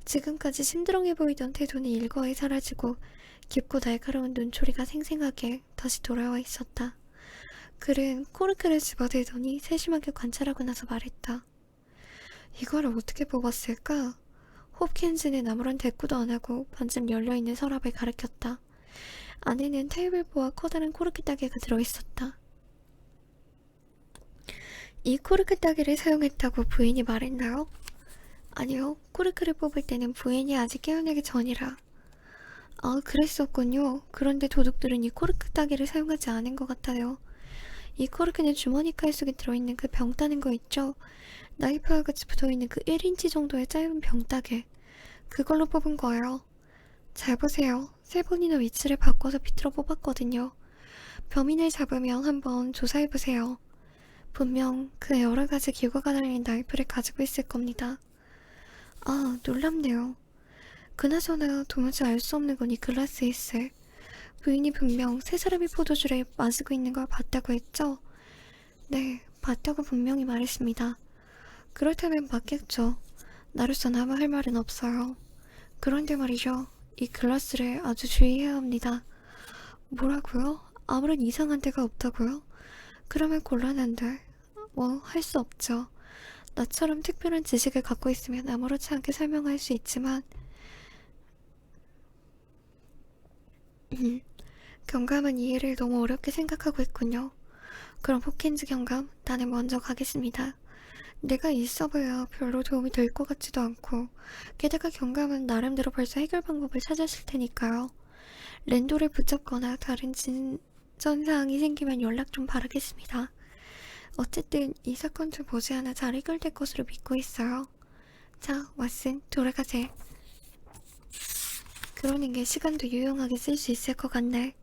지금까지 심드렁해 보이던 태도는 일거에 사라지고 깊고 날카로운 눈초리가 생생하게 다시 돌아와 있었다. 그는 코르크를 집어들더니 세심하게 관찰하고 나서 말했다. 이걸 어떻게 뽑았을까? 홉킨즈는 아무런 대꾸도 안 하고 반쯤 열려있는 서랍을 가리켰다. 안에는 테이블보와 커다란 코르크 따개가 들어있었다. 이 코르크 따개를 사용했다고 부인이 말했나요? 아니요, 코르크를 뽑을 때는 부인이 아직 깨어나기 전이라. 아, 그랬었군요. 그런데 도둑들은 이 코르크 따개를 사용하지 않은 것 같아요. 이 코르크는 주머니 칼 속에 들어있는 그 병 따는 거 있죠? 나이프와 같이 붙어있는 그 1인치 정도의 짧은 병 따개. 그걸로 뽑은 거예요. 잘 보세요. 세 번이나 위치를 바꿔서 비틀어 뽑았거든요. 범인을 잡으면 한번 조사해보세요. 분명 그 여러 가지 기구가 달린 나이프를 가지고 있을 겁니다. 아, 놀랍네요. 그나저나 도무지 알 수 없는 건 이 글라스에 있을. 부인이 분명 세 사람이 포도주를 마시고 있는 걸 봤다고 했죠? 네, 봤다고 분명히 말했습니다. 그렇다면 맞겠죠. 나로선 아무 할 말은 없어요. 그런데 말이죠. 이 글라스를 아주 주의해야 합니다. 뭐라고요? 아무런 이상한 데가 없다고요? 그러면 곤란한데. 뭐, 할 수 없죠. 나처럼 특별한 지식을 갖고 있으면 아무렇지 않게 설명할 수 있지만, 경감은 이해를 너무 어렵게 생각하고 있군요. 그럼 호킨즈 경감, 나는 먼저 가겠습니다. 내가 있어봐야 별로 도움이 될 것 같지도 않고 게다가 경감은 나름대로 벌써 해결 방법을 찾았을 테니까요. 랜도를 붙잡거나 다른 진전사항이 생기면 연락 좀 바라겠습니다. 어쨌든 이 사건 좀 머지않아 잘 해결될 것으로 믿고 있어요. 자, 왓슨, 돌아가세. 그러는 게 시간도 유용하게 쓸 수 있을 것 같네.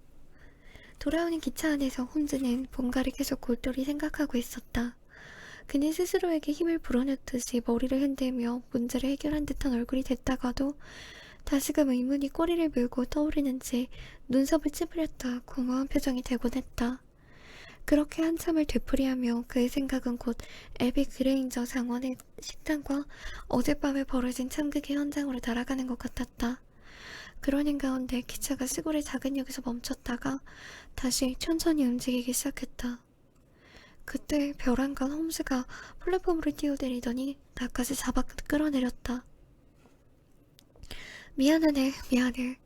돌아오는 기차 안에서 홈즈는 뭔가를 계속 골똘히 생각하고 있었다. 그는 스스로에게 힘을 불어넣듯이 머리를 흔들며 문제를 해결한 듯한 얼굴이 됐다가도 다시금 의문이 꼬리를 물고 떠오르는지 눈썹을 찌푸렸다 공허한 표정이 되곤 했다. 그렇게 한참을 되풀이하며 그의 생각은 곧 에비 그레인저 장원의 식당과 어젯밤에 벌어진 참극의 현장으로 날아가는 것 같았다. 그러는 가운데 기차가 시골의 작은 역에서 멈췄다가 다시 천천히 움직이기 시작했다. 그때 벼랑간 홈즈가 플랫폼으로 뛰어내리더니 나까지 잡아 끌어내렸다. 미안하네, 미안해.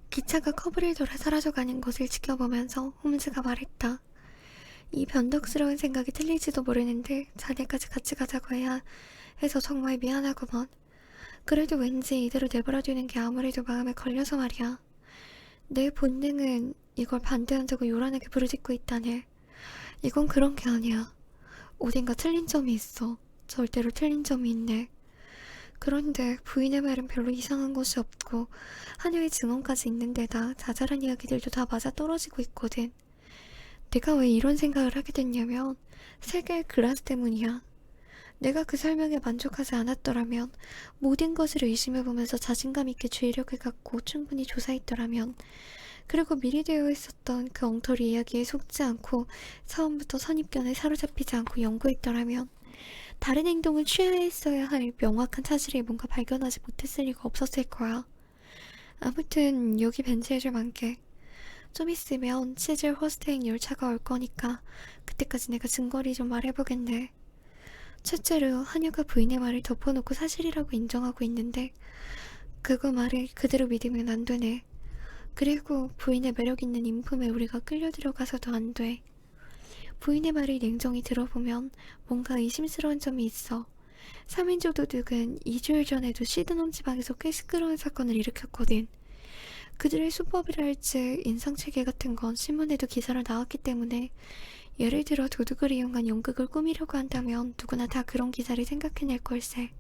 기차가 커브를 돌아 사라져가는 것을 지켜보면서 홈즈가 말했다. 이 변덕스러운 생각이 틀릴지도 모르는데 자네까지 같이 가자고 해야 해서 정말 미안하구먼. 그래도 왠지 이대로 내버려두는 게 아무래도 마음에 걸려서 말이야. 내 본능은 이걸 반대한다고 요란하게 부르짖고 있다네. 이건 그런 게 아니야. 어딘가 틀린 점이 있어. 절대로 틀린 점이 있네. 그런데 부인의 말은 별로 이상한 것이 없고 하나의 증언까지 있는 데다 자잘한 이야기들도 다 맞아떨어지고 있거든. 내가 왜 이런 생각을 하게 됐냐면 세 개의 글라스 때문이야. 내가 그 설명에 만족하지 않았더라면 모든 것을 의심해보면서 자신감 있게 주의력을 갖고 충분히 조사했더라면 그리고 미리 되어 있었던 그 엉터리 이야기에 속지 않고 처음부터 선입견에 사로잡히지 않고 연구했더라면 다른 행동을 취해야 했어야 할 명확한 사실을 뭔가 발견하지 못했을 리가 없었을 거야. 아무튼 여기 벤치에 좀 앉게. 좀 있으면 치즐 호스트행 열차가 올 거니까 그때까지 내가 증거리 좀 말해보겠네. 첫째로 한유가 부인의 말을 덮어놓고 사실이라고 인정하고 있는데 그거 말을 그대로 믿으면 안 되네. 그리고 부인의 매력 있는 인품에 우리가 끌려 들어가서도 안 돼. 부인의 말을 냉정히 들어보면 뭔가 의심스러운 점이 있어. 3인조 도둑은 2주일 전에도 시드넘 지방에서 꽤 시끄러운 사건을 일으켰거든. 그들의 수법이라 할지 인상체계 같은 건 신문에도 기사로 나왔기 때문에 예를 들어 도둑을 이용한 연극을 꾸미려고 한다면 누구나 다 그런 기사를 생각해낼 걸세.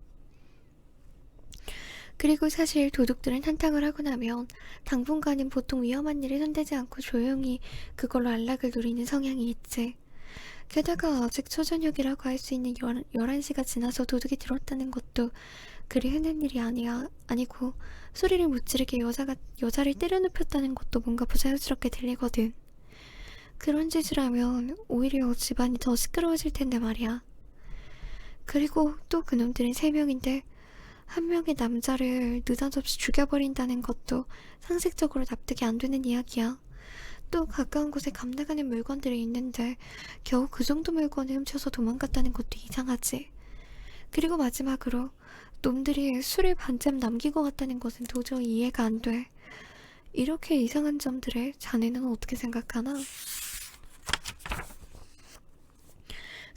그리고 사실 도둑들은 한탕을 하고 나면 당분간은 보통 위험한 일에 손대지 않고 조용히 그걸로 안락을 누리는 성향이 있지. 게다가 아직 초저녁이라고 할 수 있는 11시가 지나서 도둑이 들었다는 것도 그리 흔한 일이 아니고 소리를 못 지르게 여자를 때려 눕혔다는 것도 뭔가 부자연스럽게 들리거든. 그런 짓을 하면 오히려 집안이 더 시끄러워질 텐데 말이야. 그리고 또 그놈들은 3명인데 한 명의 남자를 느닷없이 죽여버린다는 것도 상식적으로 납득이 안 되는 이야기야. 또 가까운 곳에 감나가는 물건들이 있는데 겨우 그 정도 물건을 훔쳐서 도망갔다는 것도 이상하지. 그리고 마지막으로 놈들이 술을 반쯤 남기고 갔다는 것은 도저히 이해가 안 돼. 이렇게 이상한 점들에 자네는 어떻게 생각하나?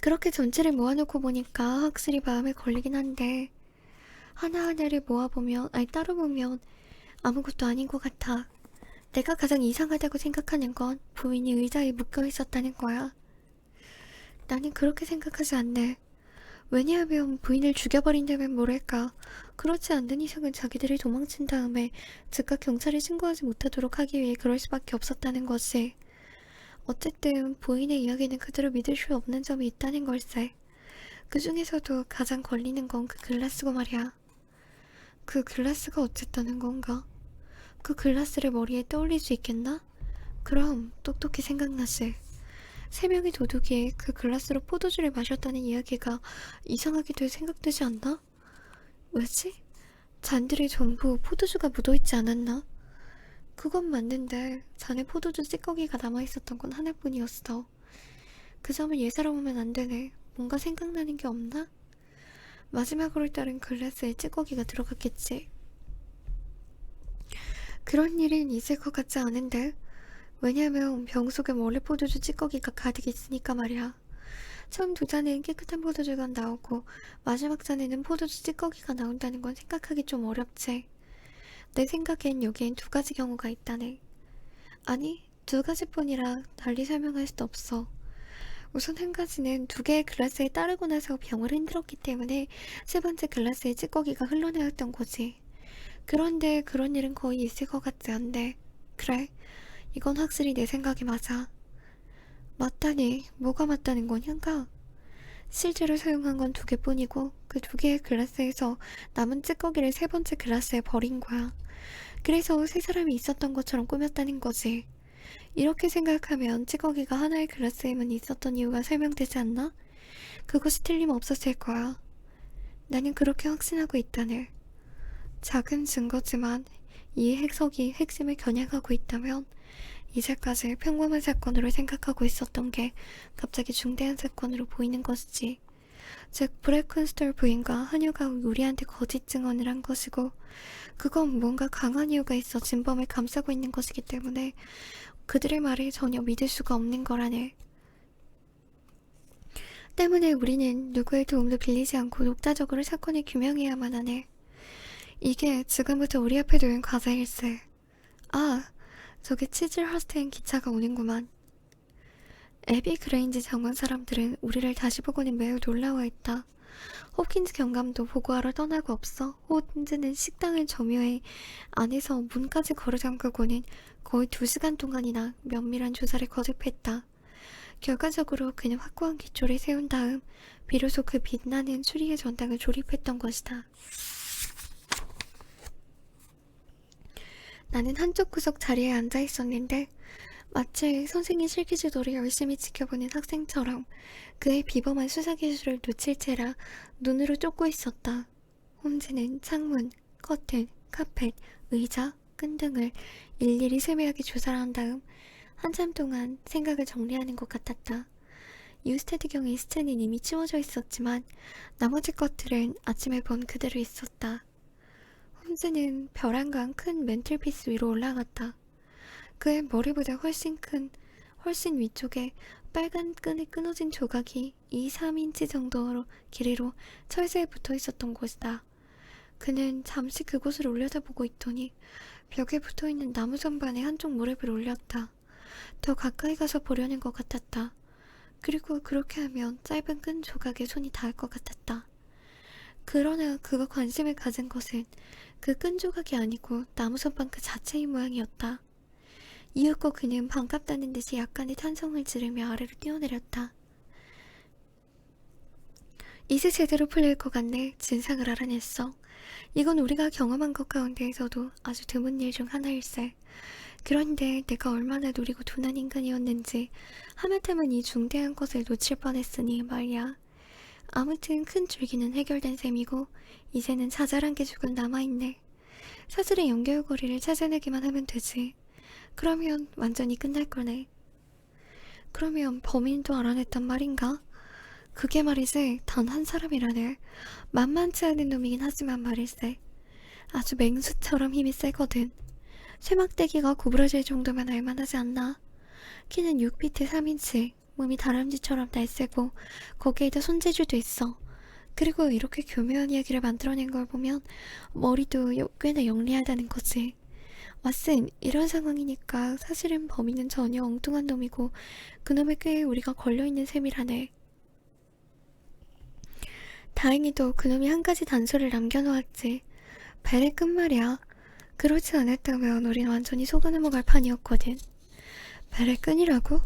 그렇게 전체를 모아놓고 보니까 확실히 마음에 걸리긴 한데 하나하나를 따로 보면 아무것도 아닌 것 같아. 내가 가장 이상하다고 생각하는 건 부인이 의자에 묶여 있었다는 거야. 나는 그렇게 생각하지 않네. 왜냐하면 부인을 죽여버린다면 뭐랄까. 그렇지 않는 이상은 자기들이 도망친 다음에 즉각 경찰에 신고하지 못하도록 하기 위해 그럴 수밖에 없었다는 거지. 어쨌든 부인의 이야기는 그대로 믿을 수 없는 점이 있다는 걸세. 그 중에서도 가장 걸리는 건 그 글라스고 말이야. 그 글라스가 어쨌다는 건가? 그 글라스를 머리에 떠올릴 수 있겠나? 그럼 똑똑히 생각나지. 3명의 도둑이 그 글라스로 포도주를 마셨다는 이야기가 이상하게도 생각되지 않나? 왜지? 잔들에 전부 포도주가 묻어있지 않았나? 그건 맞는데 잔에 포도주 찌꺼기가 남아있었던 건 하나뿐이었어. 그 점을 예사로보면 안 되네. 뭔가 생각나는 게 없나? 마지막으로 따른 글라스에 찌꺼기가 들어갔겠지. 그런 일은 있을 것 같지 않은데? 왜냐면 병 속에 원래 포도주 찌꺼기가 가득 있으니까 말이야. 처음 2잔은 깨끗한 포도주가 나오고 마지막 잔에는 포도주 찌꺼기가 나온다는 건 생각하기 좀 어렵지. 내 생각엔 여기엔 2가지 경우가 있다네. 아니, 2가지뿐이라 달리 설명할 수도 없어. 우선 한 가지는 2개의 글라스에 따르고 나서 병을 흔들었기 때문에 3번째 글라스에 찌꺼기가 흘러나왔던 거지. 그런데 그런 일은 거의 있을 것 같지 않네. 그래, 이건 확실히 내 생각이 맞아. 맞다니, 뭐가 맞다는 거냐가? 실제로 사용한 건 2개뿐이고 그 2개의 글라스에서 남은 찌꺼기를 3번째 글라스에 버린 거야. 그래서 3사람이 있었던 것처럼 꾸몄다는 거지. 이렇게 생각하면 찌꺼기가 하나의 글라스에만 있었던 이유가 설명되지 않나? 그것이 틀림없었을 거야. 나는 그렇게 확신하고 있다네. 작은 증거지만 이 해석이 핵심을 겨냥하고 있다면 이제까지 평범한 사건으로 생각하고 있었던 게 갑자기 중대한 사건으로 보이는 것이지. 즉 브레큰스톨 부인과 한유가 우리한테 거짓 증언을 한 것이고 그건 뭔가 강한 이유가 있어 진범을 감싸고 있는 것이기 때문에 그들의 말을 전혀 믿을 수가 없는 거라네. 때문에 우리는 누구의 도움도 빌리지 않고 독자적으로 사건을 규명해야만 하네. 이게 지금부터 우리 앞에 놓인 과제일세. 아, 저기 치즐허스트행 기차가 오는구만. 애비 그레인지 정원 사람들은 우리를 다시 보고는 매우 놀라워했다. 홉킨즈 경감도 보고하러 떠나고 없어. 홉킨즈는 식당을 점유해 안에서 문까지 걸어잠그고는 거의 2시간 동안이나 면밀한 조사를 거듭했다. 결과적으로 그는 확고한 기초를 세운 다음 비로소 그 빛나는 추리의 전당을 조립했던 것이다. 나는 한쪽 구석 자리에 앉아 있었는데 마치 선생의 실기지도를 열심히 지켜보는 학생처럼 그의 비범한 수사기술을 놓칠 채라 눈으로 쫓고 있었다. 홈즈는 창문, 커튼, 카펫, 의자, 끈 등을 일일이 세밀하게 조사를 한 다음 한참 동안 생각을 정리하는 것 같았다. 유스테드경의 시체는 이미 치워져 있었지만 나머지 것들은 아침에 본 그대로 있었다. 홈즈는 벼랑간 큰 맨틀피스 위로 올라갔다. 그의 머리보다 훨씬 위쪽에 빨간 끈이 끊어진 조각이 2-3인치 정도로 길이로 철새에 붙어 있었던 곳이다. 그는 잠시 그곳을 올려다보고 있더니 벽에 붙어있는 나무 선반에 한쪽 무릎을 올렸다. 더 가까이 가서 보려는 것 같았다. 그리고 그렇게 하면 짧은 끈 조각에 손이 닿을 것 같았다. 그러나 그가 관심을 가진 것은 그 끈 조각이 아니고 나무 선반 그 자체의 모양이었다. 이윽고 그는 반갑다는 듯이 약간의 탄성을 지르며 아래로 뛰어내렸다. 이제 제대로 풀릴 것 같네. 진상을 알아냈어. 이건 우리가 경험한 것 가운데에서도 아주 드문 일 중 하나일세. 그런데 내가 얼마나 노리고 둔한 인간이었는지 하마터면 이 중대한 것을 놓칠 뻔했으니 말이야. 아무튼 큰 줄기는 해결된 셈이고 이제는 자잘한 게 조금 남아있네. 사슬의 연결고리를 찾아내기만 하면 되지. 그러면 완전히 끝날 거네. 그러면 범인도 알아냈단 말인가? 그게 말이지 단 한 사람이라네. 만만치 않은 놈이긴 하지만 말일세. 아주 맹수처럼 힘이 세거든. 쇠막대기가 구부러질 정도면 알만하지 않나? 키는 6피트 3인치, 몸이 다람쥐처럼 날쌔고 거기에다 손재주도 있어. 그리고 이렇게 교묘한 이야기를 만들어낸 걸 보면 머리도 꽤나 영리하다는 거지. 왓슨, 이런 상황이니까 사실은 범인은 전혀 엉뚱한 놈이고 그놈의 꾀에 우리가 걸려있는 셈이라네. 다행히도 그놈이 한 가지 단서를 남겨놓았지. 벨의 끝 말이야. 그렇지 않았다면 우린 완전히 속아 넘어갈 판이었거든. 벨의 끈이라고?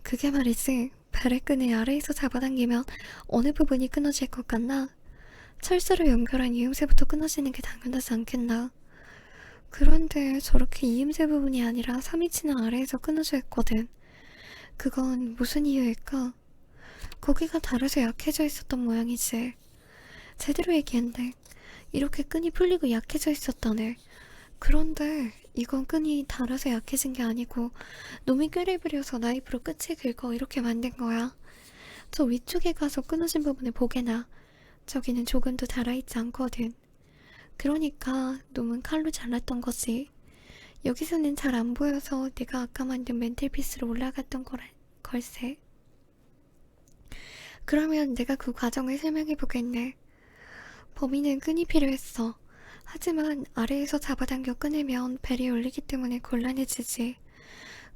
그게 말이지. 벨의 끈을 아래에서 잡아당기면 어느 부분이 끊어질 것 같나? 철사로 연결한 이음새부터 끊어지는 게 당연하지 않겠나? 그런데 저렇게 이음새 부분이 아니라 3인치나 아래에서 끊어져 있거든. 그건 무슨 이유일까? 고기가 달아서 약해져 있었던 모양이지. 제대로 얘기했네. 이렇게 끈이 풀리고 약해져 있었다네. 그런데 이건 끈이 달아서 약해진 게 아니고 놈이 꾀를 부려서 나이프로 끝을 긁어 이렇게 만든 거야. 저 위쪽에 가서 끊어진 부분을 보게나. 저기는 조금도 달아있지 않거든. 그러니까 놈은 칼로 잘랐던 거지. 여기서는 잘 안 보여서 내가 아까 만든 맨틀피스로 올라갔던 걸세. 그러면 내가 그 과정을 설명해 보겠네. 범인은 끈이 필요했어. 하지만 아래에서 잡아당겨 끊으면 벨이 울리기 때문에 곤란해지지.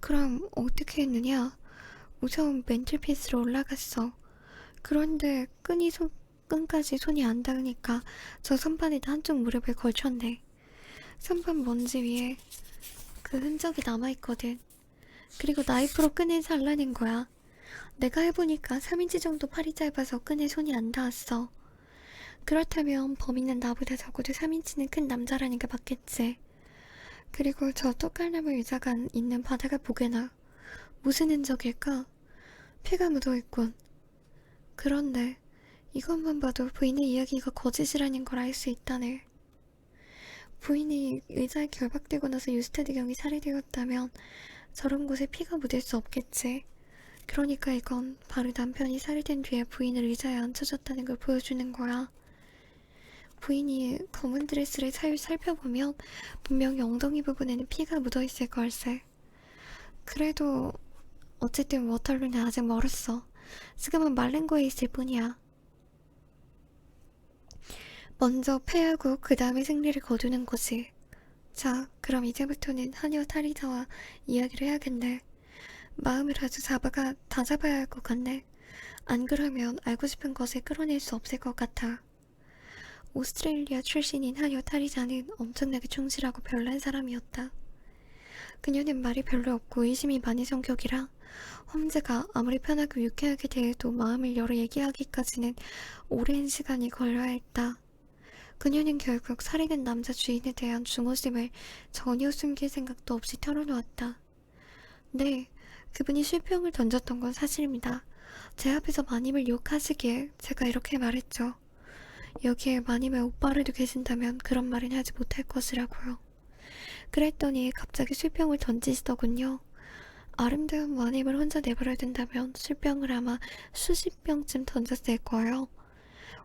그럼 어떻게 했느냐? 우선 맨틀피스로 올라갔어. 그런데 끈까지 손이 안 닿으니까 저 선반에다 한쪽 무릎을 걸쳤네. 선반 먼지 위에 그 흔적이 남아있거든. 그리고 나이프로 끈을 잘라낸 거야. 내가 해보니까 3인치 정도 팔이 짧아서 끈에 손이 안 닿았어. 그렇다면 범인은 나보다 적어도 3인치는 큰 남자라는 게 맞겠지. 그리고 저 떡갈나무 의자가 있는 바닥을 보게나. 무슨 흔적일까? 피가 묻어있군. 그런데 이것만 봐도 부인의 이야기가 거짓이라는 걸 알 수 있다네. 부인이 의자에 결박되고 나서 유스테드경이 살해되었다면 저런 곳에 피가 묻을 수 없겠지. 그러니까 이건 바로 남편이 살해된 뒤에 부인을 의자에 앉혀줬다는 걸 보여주는 거야. 부인이 검은 드레스를 살펴보면 분명히 엉덩이 부분에는 피가 묻어있을 걸세. 그래도 어쨌든 워털루는 아직 멀었어. 지금은 말랭고에 있을 뿐이야. 먼저 패하고 그 다음에 승리를 거두는 거지. 자, 그럼 이제부터는 하녀 타리사와 이야기를 해야겠네. 마음을 아주 다 잡아야 할 것 같네. 안 그러면 알고 싶은 것을 끌어낼 수 없을 것 같아. 오스트레일리아 출신인 하녀 타리사는 엄청나게 충실하고 별난 사람이었다. 그녀는 말이 별로 없고 의심이 많은 성격이라 홈즈가 아무리 편하고 유쾌하게 대해도 마음을 열어 얘기하기까지는 오랜 시간이 걸려야 했다. 그녀는 결국 살해된 남자 주인에 대한 중후심을 전혀 숨길 생각도 없이 털어놓았다. 네, 그분이 술병을 던졌던 건 사실입니다. 제 앞에서 마님을 욕하시기에 제가 이렇게 말했죠. 여기에 마님의 오빠라도 계신다면 그런 말은 하지 못할 것이라고요. 그랬더니 갑자기 술병을 던지시더군요. 아름다운 마님을 혼자 내버려 둔다면 술병을 아마 수십 병쯤 던졌을 거예요.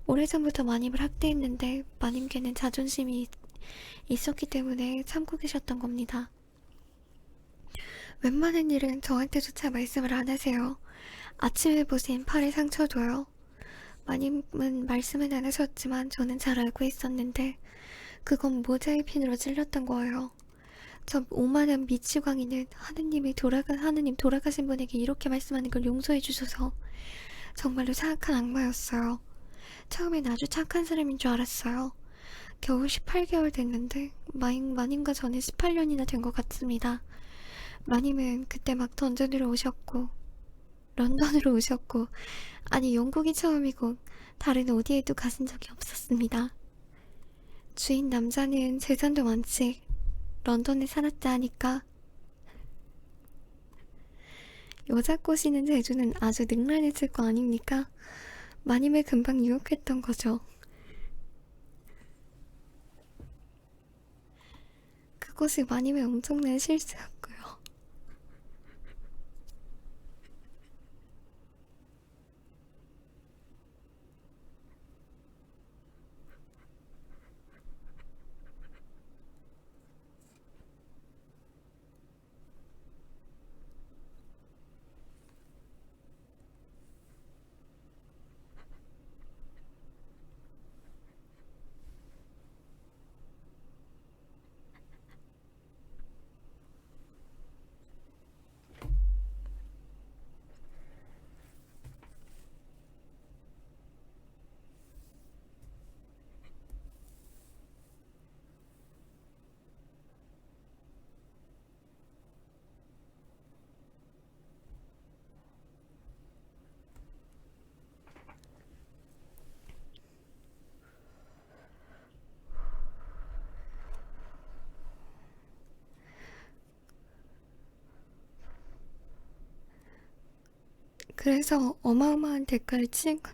오래전부터 마님을 학대했는데 마님께는 자존심이 있었기 때문에 참고 계셨던 겁니다. 웬만한 일은 저한테조차 말씀을 안 하세요. 아침에 보신 팔에 상처도요. 마님은 말씀은 안 하셨지만 저는 잘 알고 있었는데 그건 모자의 핀으로 찔렸던 거예요. 저 오만한 미치광이는 하느님 돌아가신 분에게 이렇게 말씀하는 걸 용서해 주셔서 정말로 사악한 악마였어요. 처음엔 아주 착한 사람인 줄 알았어요. 겨우 18개월 됐는데 마님과 저는 18년이나 된 것 같습니다. 마님은 그때 막 런던으로 오셨고 아니 영국이 처음이고 다른 어디에도 가신 적이 없었습니다. 주인 남자는 재산도 많지 런던에 살았다 하니까 여자 꼬시는 재주는 아주 능란했을 거 아닙니까? 마님을 금방 유혹했던 거죠. 그것이 마님의 엄청난 실수였고요. 그래서 어마어마한 대가를 치른 거.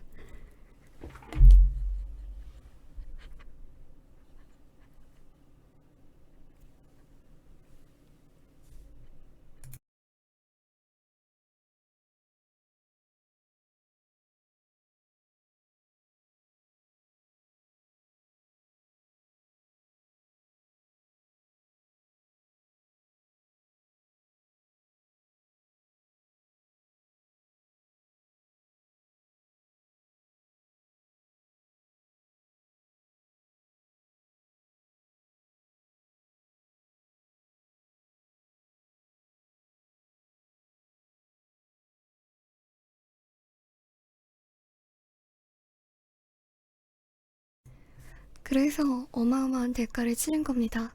그래서 어마어마한 대가를 치른 겁니다.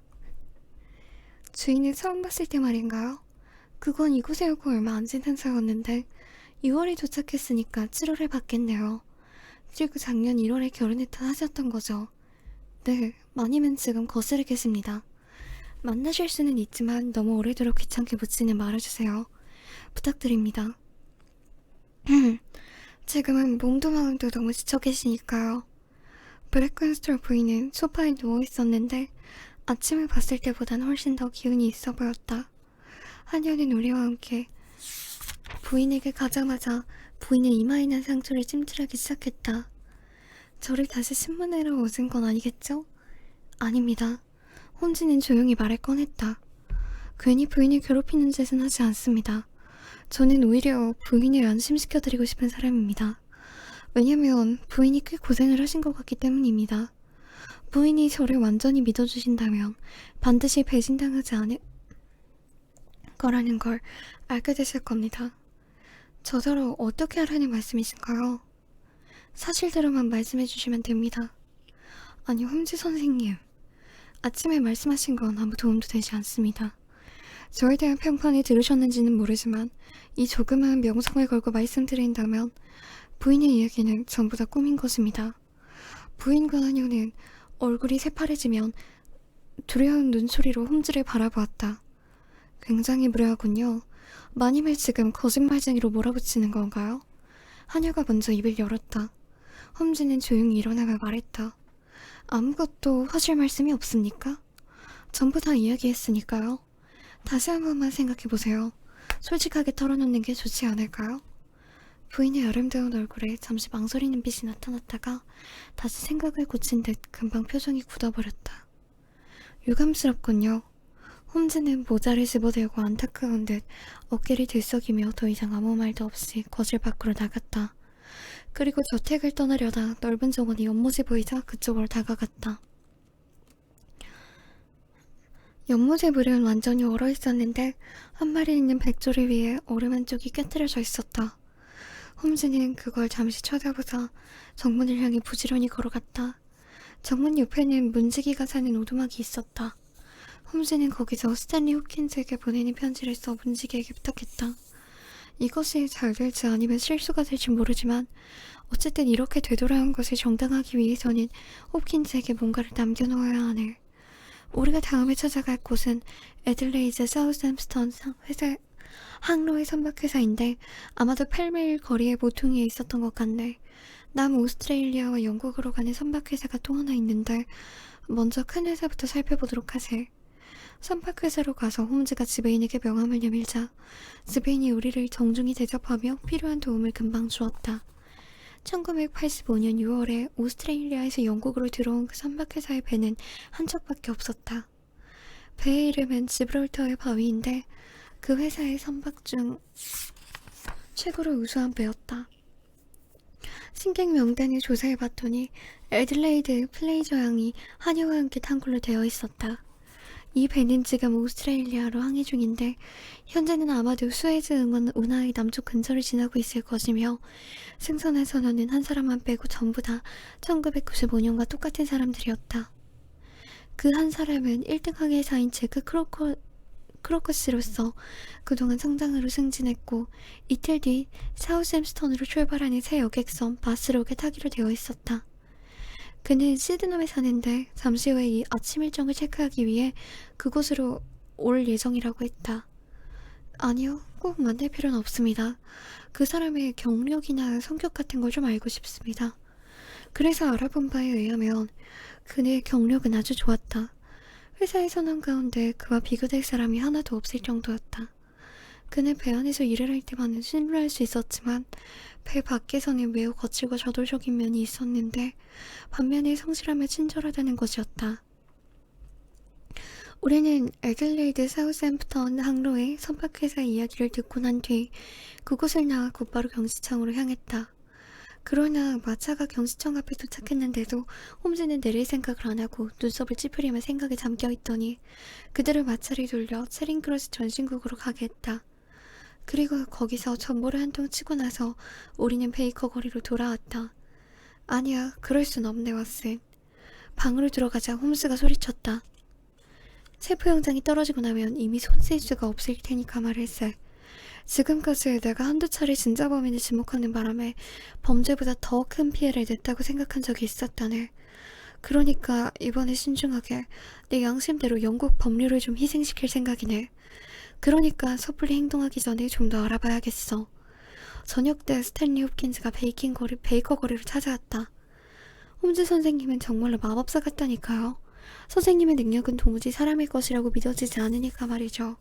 주인을 처음 봤을 때 말인가요? 그건 이곳에 오고 얼마 안 지난 사였는데 6월에 도착했으니까 7월에 받겠네요. 그리고 작년 1월에 결혼했다 하셨던 거죠. 네, 마님은 지금 거실에 계십니다. 만나실 수는 있지만 너무 오래도록 귀찮게 묻지는 말아주세요. 부탁드립니다. 지금은 몸도 마음도 너무 지쳐 계시니까요. 브레켄스터 부인은 소파에 누워있었는데 아침을 봤을 때보단 훨씬 더 기운이 있어 보였다. 하녀는 우리와 함께 부인에게 가자마자 부인의 이마에 난 상처를 찜질하기 시작했다. 저를 다시 신문회로 오신 건 아니겠죠? 아닙니다. 홈즈는 조용히 말을 꺼냈다. 괜히 부인을 괴롭히는 짓은 하지 않습니다. 저는 오히려 부인을 안심시켜드리고 싶은 사람입니다. 왜냐면 부인이 꽤 고생을 하신 것 같기 때문입니다. 부인이 저를 완전히 믿어주신다면 반드시 배신당하지 않을 거라는 걸 알게 되실 겁니다. 저더러 어떻게 하라는 말씀이신가요? 사실대로만 말씀해 주시면 됩니다. 아니, 홈즈 선생님. 아침에 말씀하신 건 아무 도움도 되지 않습니다. 저에 대한 평판을 들으셨는지는 모르지만 이 조그마한 명성을 걸고 말씀드린다면 부인의 이야기는 전부 다 꿈인 것입니다. 부인과 하녀는 얼굴이 새파래지면 두려운 눈초리로 홈즈를 바라보았다. 굉장히 무례하군요. 마님을 지금 거짓말쟁이로 몰아붙이는 건가요? 하녀가 먼저 입을 열었다. 홈즈는 조용히 일어나며 말했다. 아무것도 하실 말씀이 없습니까? 전부 다 이야기했으니까요. 다시 한 번만 생각해보세요. 솔직하게 털어놓는 게 좋지 않을까요? 부인의 아름다운 얼굴에 잠시 망설이는 빛이 나타났다가 다시 생각을 고친 듯 금방 표정이 굳어버렸다. 유감스럽군요. 홈즈는 모자를 집어들고 안타까운 듯 어깨를 들썩이며 더 이상 아무 말도 없이 거실 밖으로 나갔다. 그리고 저택을 떠나려다 넓은 정원이 연못이 보이자 그쪽으로 다가갔다. 연못의 물은 완전히 얼어있었는데 한 마리 있는 백조를 위해 얼음 한쪽이 꿰뚫어져 있었다. 홈즈는 그걸 잠시 쳐다보자 정문을 향해 부지런히 걸어갔다. 정문 옆에는 문지기가 사는 오두막이 있었다. 홈즈는 거기서 스탠리 호킨즈에게 보내는 편지를 써 문지기에게 부탁했다. 이것이 잘 될지 아니면 실수가 될지 모르지만 어쨌든 이렇게 되돌아온 것을 정당하기 위해서는 홉킨즈에게 뭔가를 남겨놓아야 하네. 우리가 다음에 찾아갈 곳은 애들레이드 사우스햄스턴 회사 항로의 선박회사인데 아마도 펠메일 거리의 모퉁이에 있었던 것 같네. 남 오스트레일리아와 영국으로 가는 선박회사가 또 하나 있는데 먼저 큰 회사부터 살펴보도록 하세. 선박회사로 가서 홈즈가 지배인에게 명함을 내밀자 지배인이 우리를 정중히 대접하며 필요한 도움을 금방 주었다. 1985년 6월에 오스트레일리아에서 영국으로 들어온 그 선박회사의 배는 한 척밖에 없었다. 배의 이름은 지브롤터의 바위인데 그 회사의 선박 중 최고로 우수한 배였다. 승객 명단을 조사해봤더니 애들레이드 플레이저 양이 한여와 함께 탄 걸로 되어 있었다. 이 배는 지금 오스트레일리아로 항해 중인데 현재는 아마도 수에즈 응원 운하의 남쪽 근처를 지나고 있을 것이며 승선한 선원은 한 사람만 빼고 전부 다 1995년과 똑같은 사람들이었다. 그 한 사람은 1등 항해사인 제크 크로커스로서 그동안 성장으로 승진했고 이틀 뒤 사우샘스턴으로 출발하는 새 여객선 바스록에 타기로 되어 있었다. 그는 시드넘에 사는데 잠시 후에 이 아침 일정을 체크하기 위해 그곳으로 올 예정이라고 했다. 아니요, 꼭 만날 필요는 없습니다. 그 사람의 경력이나 성격 같은 걸 좀 알고 싶습니다. 그래서 알아본 바에 의하면 그의 경력은 아주 좋았다. 회사의 선원 가운데 그와 비교될 사람이 하나도 없을 정도였다. 그는 배 안에서 일을 할 때만은 신뢰할 수 있었지만 배 밖에서는 매우 거칠고 저돌적인 면이 있었는데 반면에 성실하며 친절하다는 것이었다. 우리는 애들레이드 사우샘프턴 항로의 선박회사 이야기를 듣고 난 뒤 그곳을 나와 곧바로 경시청으로 향했다. 그러나 마차가 경시청 앞에 도착했는데도 홈즈는 내릴 생각을 안 하고 눈썹을 찌푸리며 생각에 잠겨있더니 그들을 마차를 돌려 체링크로스 전신국으로 가게 했다. 그리고 거기서 전보를 한 통 치고 나서 우리는 베이커 거리로 돌아왔다. 아니야, 그럴 순 없네, 왓슨. 방으로 들어가자 홈즈가 소리쳤다. 체포영장이 떨어지고 나면 이미 손쓸 수가 없을 테니까 말일세. 지금까지 내가 한두 차례 진짜 범인을 지목하는 바람에 범죄보다 더 큰 피해를 냈다고 생각한 적이 있었다네. 그러니까 이번에 신중하게 내 양심대로 영국 법률을 좀 희생시킬 생각이네. 그러니까 섣불리 행동하기 전에 좀 더 알아봐야겠어. 저녁 때 스탠리 홉킨즈가 베이커 거리를 찾아왔다. 홈즈 선생님은 정말로 마법사 같다니까요. 선생님의 능력은 도무지 사람의 것이라고 믿어지지 않으니까 말이죠.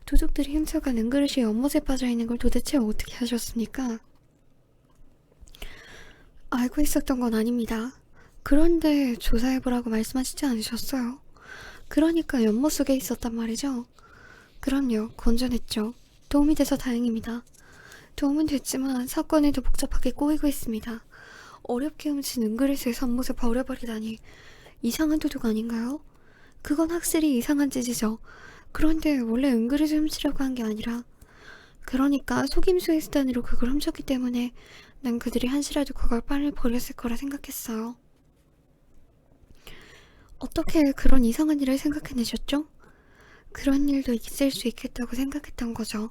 도둑들이 훔쳐간 은그릇이 연못에 빠져있는 걸 도대체 어떻게 하셨습니까? 알고 있었던 건 아닙니다. 그런데 조사해보라고 말씀하시지 않으셨어요? 그러니까 연못 속에 있었단 말이죠. 그럼요, 건전했죠. 도움이 돼서 다행입니다. 도움은 됐지만 사건에도 복잡하게 꼬이고 있습니다. 어렵게 훔친 은그릇을 선못에 버려버리다니 이상한 도둑 아닌가요? 그건 확실히 이상한 짓이죠. 그런데 원래 은그릇을 훔치려고 한 게 아니라 그러니까 속임수의 수단으로 그걸 훔쳤기 때문에 난 그들이 한시라도 그걸 빨리 버렸을 거라 생각했어요. 어떻게 그런 이상한 일을 생각해내셨죠? 그런 일도 있을 수 있겠다고 생각했던 거죠.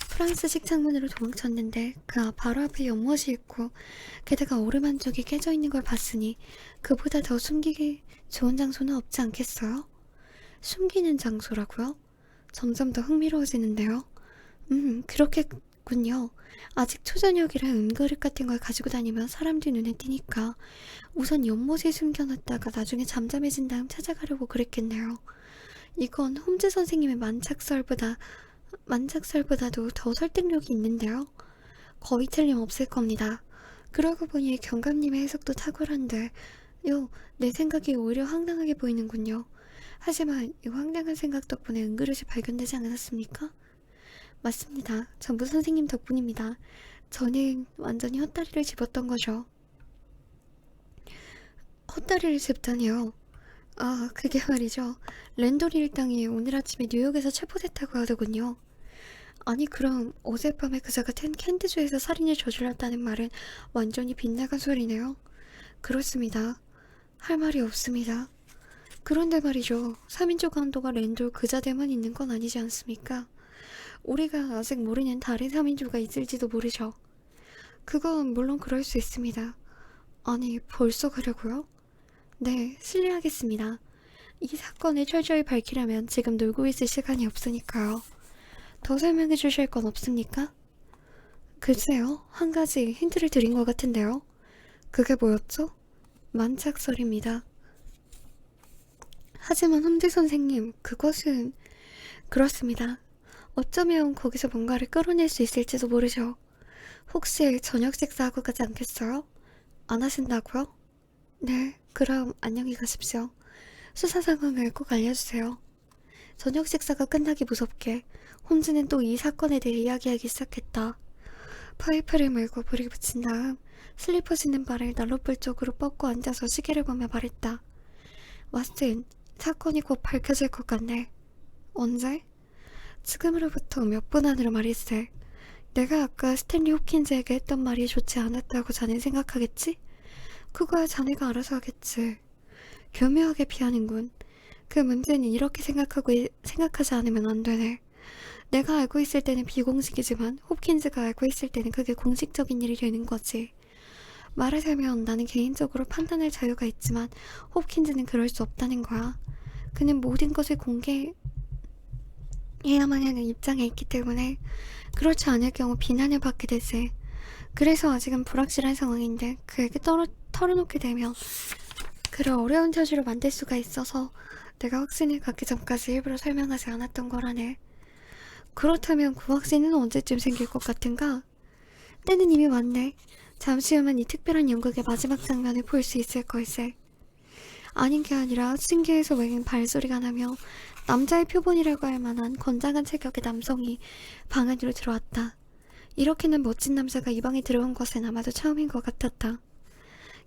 프랑스식 창문으로 도망쳤는데 그 바로 앞에 연못이 있고 게다가 얼음 한쪽이 깨져 있는 걸 봤으니 그보다 더 숨기기 좋은 장소는 없지 않겠어요? 숨기는 장소라고요? 점점 더 흥미로워지는데요. 그렇겠군요. 아직 초저녁이라 은그릇 같은 걸 가지고 다니면 사람들 눈에 띄니까 우선 연못에 숨겨놨다가 나중에 잠잠해진 다음 찾아가려고 그랬겠네요. 이건 홈즈 선생님의 만착설보다 만작살보다도 더 설득력이 있는데요. 거의 틀림없을 겁니다. 그러고 보니 경감님의 해석도 탁월한데 내 생각이 오히려 황당하게 보이는군요. 하지만 이 황당한 생각 덕분에 은그릇이 발견되지 않았습니까? 맞습니다. 전부 선생님 덕분입니다. 저는 완전히 헛다리를 집었던 거죠. 헛다리를 짚다니요. 아, 그게 말이죠. 랜돌이 일당이 오늘 아침에 뉴욕에서 체포됐다고 하더군요. 아니 그럼 어젯밤에 그자가 캔디주에서 살인을 저질렀다는 말은 완전히 빗나간 소리네요. 그렇습니다. 할 말이 없습니다. 그런데 말이죠. 3인조 강도가 랜돌 그자대만 있는 건 아니지 않습니까? 우리가 아직 모르는 다른 3인조가 있을지도 모르죠. 그건 물론 그럴 수 있습니다. 아니 벌써 그러고요? 네, 실례하겠습니다. 이 사건을 철저히 밝히려면 지금 놀고 있을 시간이 없으니까요. 더 설명해 주실 건 없습니까? 글쎄요, 한 가지 힌트를 드린 것 같은데요. 그게 뭐였죠? 만착설입니다. 하지만 홈즈 선생님, 그것은... 그렇습니다. 어쩌면 거기서 뭔가를 끌어낼 수 있을지도 모르죠. 혹시 저녁 식사하고 가지 않겠어요? 안 하신다고요? 네, 그럼 안녕히 가십시오. 수사 상황을 꼭 알려주세요. 저녁 식사가 끝나기 무섭게 홈즈는 또 이 사건에 대해 이야기하기 시작했다. 파이프를 물고 불이 붙인 다음 슬리퍼 신는 발을 난로불 쪽으로 뻗고 앉아서 시계를 보며 말했다. 왓슨, 사건이 곧 밝혀질 것 같네. 언제? 지금으로부터 몇 분 안으로 말일세. 내가 아까 스탠리 호킨즈에게 했던 말이 좋지 않았다고 자넨 생각하겠지? 그거야 자네가 알아서 하겠지. 교묘하게 피하는군. 그 문제는 이렇게 생각하지 않으면 안 되네. 내가 알고 있을 때는 비공식이지만 홉킨즈가 알고 있을 때는 그게 공식적인 일이 되는 거지. 말하자면 나는 개인적으로 판단할 자유가 있지만 홉킨즈는 그럴 수 없다는 거야. 그는 모든 것을 공개해야만 하는 입장에 있기 때문에 그렇지 않을 경우 비난을 받게 되지. 그래서 아직은 불확실한 상황인데 그에게 털어놓게 되면 그를 어려운 처지로 만들 수가 있어서 내가 확신을 갖기 전까지 일부러 설명하지 않았던 거라네. 그렇다면 그 확신은 언제쯤 생길 것 같은가? 때는 이미 왔네. 잠시 후면 이 특별한 연극의 마지막 장면을 볼 수 있을 걸세. 아닌 게 아니라 층계에서 웽 발소리가 나며 남자의 표본이라고 할 만한 건장한 체격의 남성이 방 안으로 들어왔다. 이렇게는 멋진 남자가 이 방에 들어온 것은 아마도 처음인 것 같았다.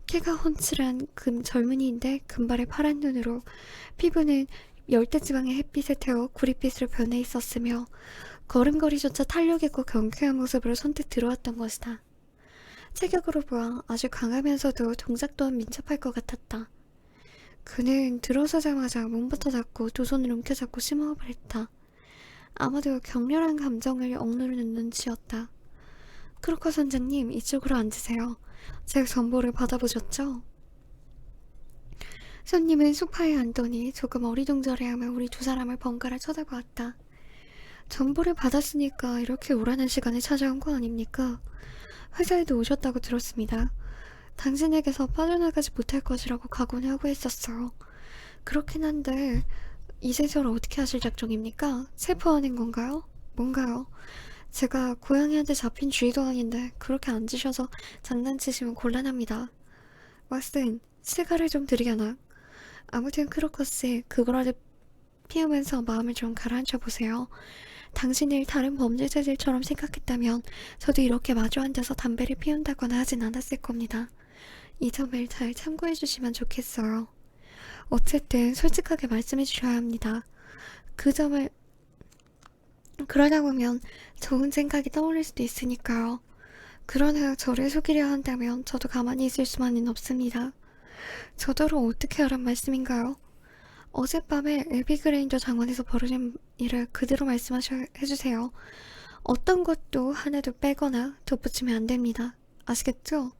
키가 훤칠한 젊은이인데 금발의 파란 눈으로 피부는 열대지방의 햇빛에 태워 구릿빛으로 변해 있었으며 걸음걸이조차 탄력있고 경쾌한 모습으로 선뜻 들어왔던 것이다. 체격으로 보아 아주 강하면서도 동작 또한 민첩할 것 같았다. 그는 들어서자마자 몸부터 잡고 두 손을 움켜잡고 심호흡을 했다. 아마도 격렬한 감정을 억누르는 눈치였다. 크로커 선장님, 이쪽으로 앉으세요. 제 정보를 받아보셨죠? 손님은 소파에 앉더니 조금 어리둥절해하며 우리 두 사람을 번갈아 쳐다보았다. 정보를 받았으니까 이렇게 오라는 시간에 찾아온 거 아닙니까? 회사에도 오셨다고 들었습니다. 당신에게서 빠져나가지 못할 것이라고 각오는 하고 있었어요. 그렇긴 한데 이세서를 어떻게 하실 작정입니까? 체포하는 건가요? 뭔가요? 제가 고양이한테 잡힌 쥐도 아닌데 그렇게 앉으셔서 장난치시면 곤란합니다. 왓슨, 시가를 좀 드리려나? 아무튼 크로커스, 그거라도 피우면서 마음을 좀 가라앉혀 보세요. 당신을 다른 범죄자들처럼 생각했다면 저도 이렇게 마주 앉아서 담배를 피운다거나 하진 않았을 겁니다. 이 점을 잘 참고해 주시면 좋겠어요. 어쨌든 솔직하게 말씀해 주셔야 합니다. 그 점을 그러다 보면 좋은 생각이 떠오를 수도 있으니까요. 그러나 저를 속이려 한다면 저도 가만히 있을 수만은 없습니다. 저더러 어떻게 하란 말씀인가요? 어젯밤에 엘비 그레인저 장원에서 벌어진 일을 그대로 해주세요. 어떤 것도 하나도 빼거나 덧붙이면 안 됩니다. 아시겠죠?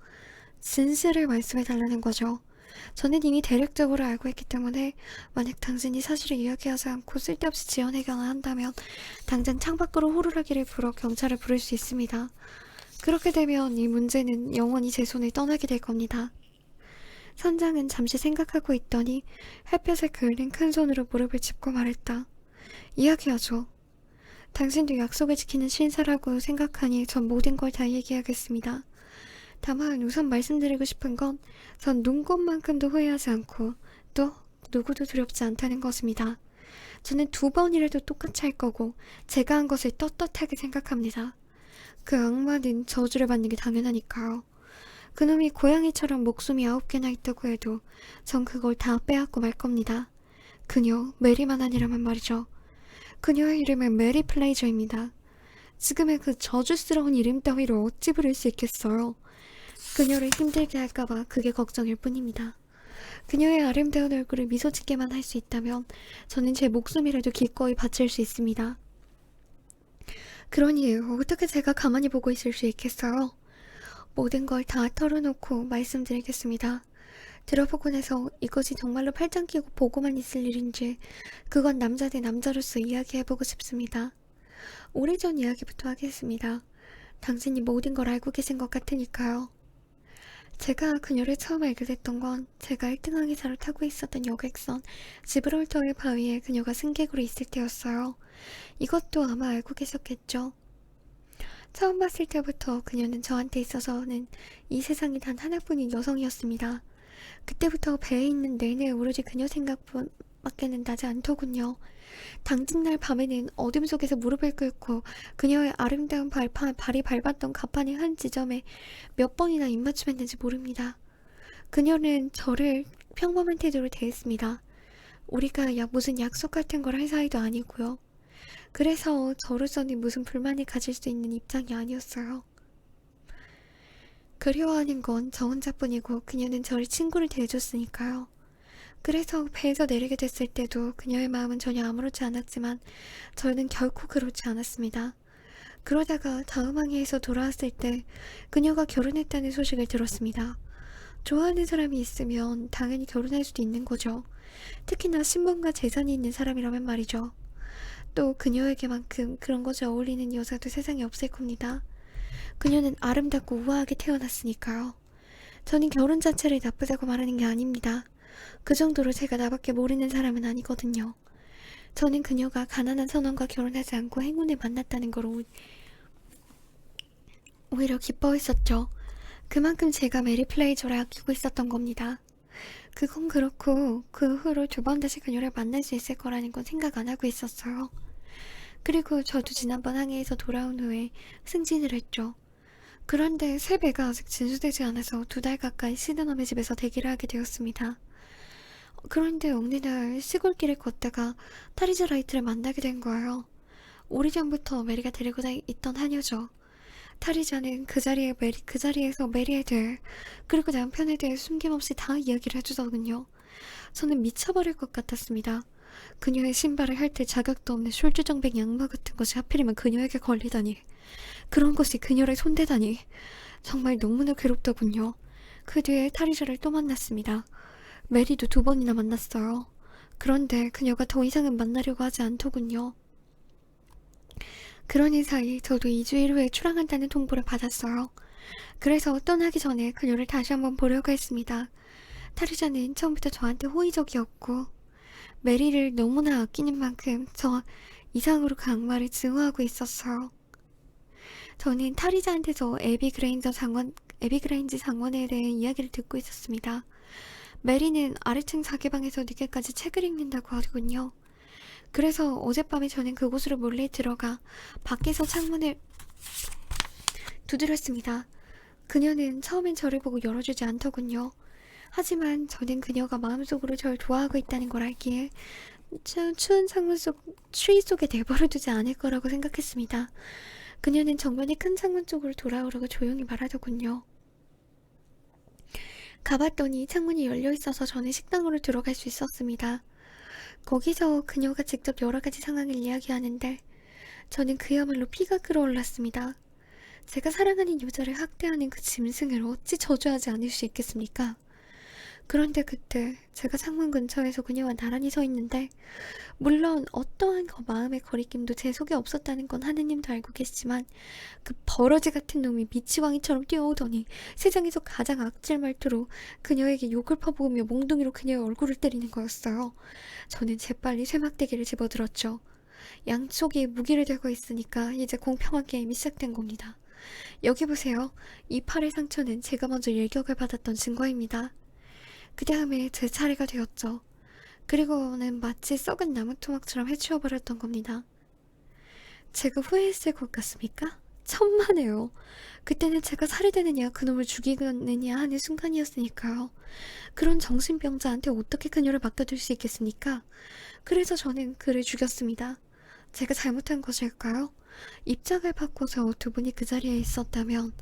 진실을 말씀해달라는 거죠. 저는 이미 대략적으로 알고 있기 때문에 만약 당신이 사실을 이야기하지 않고 쓸데없이 지어내거나 한다면 당장 창밖으로 호루라기를 불어 경찰을 부를 수 있습니다. 그렇게 되면 이 문제는 영원히 제 손을 떠나게 될 겁니다. 선장은 잠시 생각하고 있더니 햇볕에 그을린 큰 손으로 무릎을 짚고 말했다. 이야기하죠. 당신도 약속을 지키는 신사라고 생각하니 전 모든 걸 다 얘기하겠습니다. 다만 우선 말씀드리고 싶은 건 전 눈꽃만큼도 후회하지 않고 또 누구도 두렵지 않다는 것입니다. 저는 2번이라도 똑같이 할 거고 제가 한 것을 떳떳하게 생각합니다. 그 악마는 저주를 받는 게 당연하니까요. 그놈이 고양이처럼 목숨이 9개나 있다고 해도 전 그걸 다 빼앗고 말 겁니다. 그녀 메리만 아니라면 말이죠. 그녀의 이름은 메리 플레이저입니다. 지금의 그 저주스러운 이름 따위를 어찌 부를 수 있겠어요. 그녀를 힘들게 할까봐 그게 걱정일 뿐입니다. 그녀의 아름다운 얼굴을 미소 짓게만 할 수 있다면 저는 제 목숨이라도 기꺼이 바칠 수 있습니다. 그러니 어떻게 제가 가만히 보고 있을 수 있겠어요? 모든 걸 다 털어놓고 말씀드리겠습니다. 들어보고 나서 이것이 정말로 팔짱 끼고 보고만 있을 일인지 그건 남자 대 남자로서 이야기해보고 싶습니다. 오래전 이야기부터 하겠습니다. 당신이 모든 걸 알고 계신 것 같으니까요. 제가 그녀를 처음 알게 됐던 건 제가 1등 항해사를 타고 있었던 여객선 지브롤터의 바위에 그녀가 승객으로 있을 때였어요. 이것도 아마 알고 계셨겠죠? 처음 봤을 때부터 그녀는 저한테 있어서는 이 세상에 단 하나뿐인 여성이었습니다. 그때부터 배에 있는 내내 오로지 그녀 생각밖에는 나지 않더군요. 당직날 밤에는 어둠 속에서 무릎을 꿇고 그녀의 아름다운 발이 밟았던 갑판의 한 지점에 몇 번이나 입맞춤했는지 모릅니다. 그녀는 저를 평범한 태도로 대했습니다. 우리가 무슨 약속 같은 걸 할 사이도 아니고요. 그래서 저로서는 무슨 불만을 가질 수 있는 입장이 아니었어요. 그리워하는 건 저 혼자뿐이고 그녀는 저를 친구를 대해줬으니까요. 그래서 배에서 내리게 됐을 때도 그녀의 마음은 전혀 아무렇지 않았지만 저는 결코 그렇지 않았습니다. 그러다가 다음 항해에서 돌아왔을 때 그녀가 결혼했다는 소식을 들었습니다. 좋아하는 사람이 있으면 당연히 결혼할 수도 있는 거죠. 특히나 신분과 재산이 있는 사람이라면 말이죠. 또 그녀에게만큼 그런 것에 어울리는 여자도 세상에 없을 겁니다. 그녀는 아름답고 우아하게 태어났으니까요. 저는 결혼 자체를 나쁘다고 말하는 게 아닙니다. 그 정도로 제가 나밖에 모르는 사람은 아니거든요. 저는 그녀가 가난한 선원과 결혼하지 않고 행운을 만났다는 걸 오히려 기뻐했었죠. 그만큼 제가 메리 플레이저를 아끼고 있었던 겁니다. 그건 그렇고 그 후로 2번 다시 그녀를 만날 수 있을 거라는 건 생각 안 하고 있었어요. 그리고 저도 지난번 항해에서 돌아온 후에 승진을 했죠. 그런데 새 배가 아직 진수되지 않아서 2달 가까이 시드넘의 집에서 대기를 하게 되었습니다. 그런데 어느 날 시골길을 걷다가 타리자 라이트를 만나게 된 거예요. 오래전부터 메리가 데리고 있던 하녀죠. 타리자는 그 자리에서 메리에 대해 그리고 남편에 대해 숨김없이 다 이야기를 해주더군요. 저는 미쳐버릴 것 같았습니다. 그녀의 신발을 할 때 자격도 없는 술주정뱅이 양말 같은 것이 하필이면 그녀에게 걸리다니. 그런 것이 그녀를 손대다니. 정말 너무나 괴롭더군요. 그 뒤에 타리자를 또 만났습니다. 메리도 2번이나 만났어요. 그런데 그녀가 더 이상은 만나려고 하지 않더군요. 그러는 사이 저도 2주일 후에 출항한다는 통보를 받았어요. 그래서 떠나기 전에 그녀를 다시 한번 보려고 했습니다. 타리자는 처음부터 저한테 호의적이었고 메리를 너무나 아끼는 만큼 저 이상으로 그 악마를 증오하고 있었어요. 저는 타리자한테서 에비그레인지 장원에 대해 이야기를 듣고 있었습니다. 메리는 아래층 자기방에서 늦게까지 책을 읽는다고 하더군요. 그래서 어젯밤에 저는 그곳으로 몰래 들어가 밖에서 창문을 두드렸습니다. 그녀는 처음엔 저를 보고 열어주지 않더군요. 하지만 저는 그녀가 마음속으로 절 좋아하고 있다는 걸 알기에 추운 추위 속에 내버려두지 않을 거라고 생각했습니다. 그녀는 정면의 큰 창문 쪽으로 돌아오라고 조용히 말하더군요. 가봤더니 창문이 열려있어서 저는 식당으로 들어갈 수 있었습니다. 거기서 그녀가 직접 여러가지 상황을 이야기하는데 저는 그야말로 피가 끓어올랐습니다. 제가 사랑하는 여자를 학대하는 그 짐승을 어찌 저주하지 않을 수 있겠습니까? 그런데 그때 제가 창문 근처에서 그녀와 나란히 서 있는데 물론 어떠한 마음의 거리낌도 제 속에 없었다는 건 하느님도 알고 계시지만 그 버러지 같은 놈이 미치광이처럼 뛰어오더니 세상에서 가장 악질 말투로 그녀에게 욕을 퍼부으며 몽둥이로 그녀의 얼굴을 때리는 거였어요. 저는 재빨리 쇠막대기를 집어들었죠. 양쪽이 무기를 들고 있으니까 이제 공평한 게임이 시작된 겁니다. 여기 보세요. 이 팔의 상처는 제가 먼저 일격을 받았던 증거입니다. 그 다음에 제 차례가 되었죠. 그리고는 마치 썩은 나무 토막처럼 해치워버렸던 겁니다. 제가 후회했을 것 같습니까? 천만에요. 그때는 제가 살해되느냐 그놈을 죽이느냐 하는 순간이었으니까요. 그런 정신병자한테 어떻게 그녀를 맡겨둘 수 있겠습니까? 그래서 저는 그를 죽였습니다. 제가 잘못한 것일까요? 입장을 바꿔서 두 분이 그 자리에 있었다면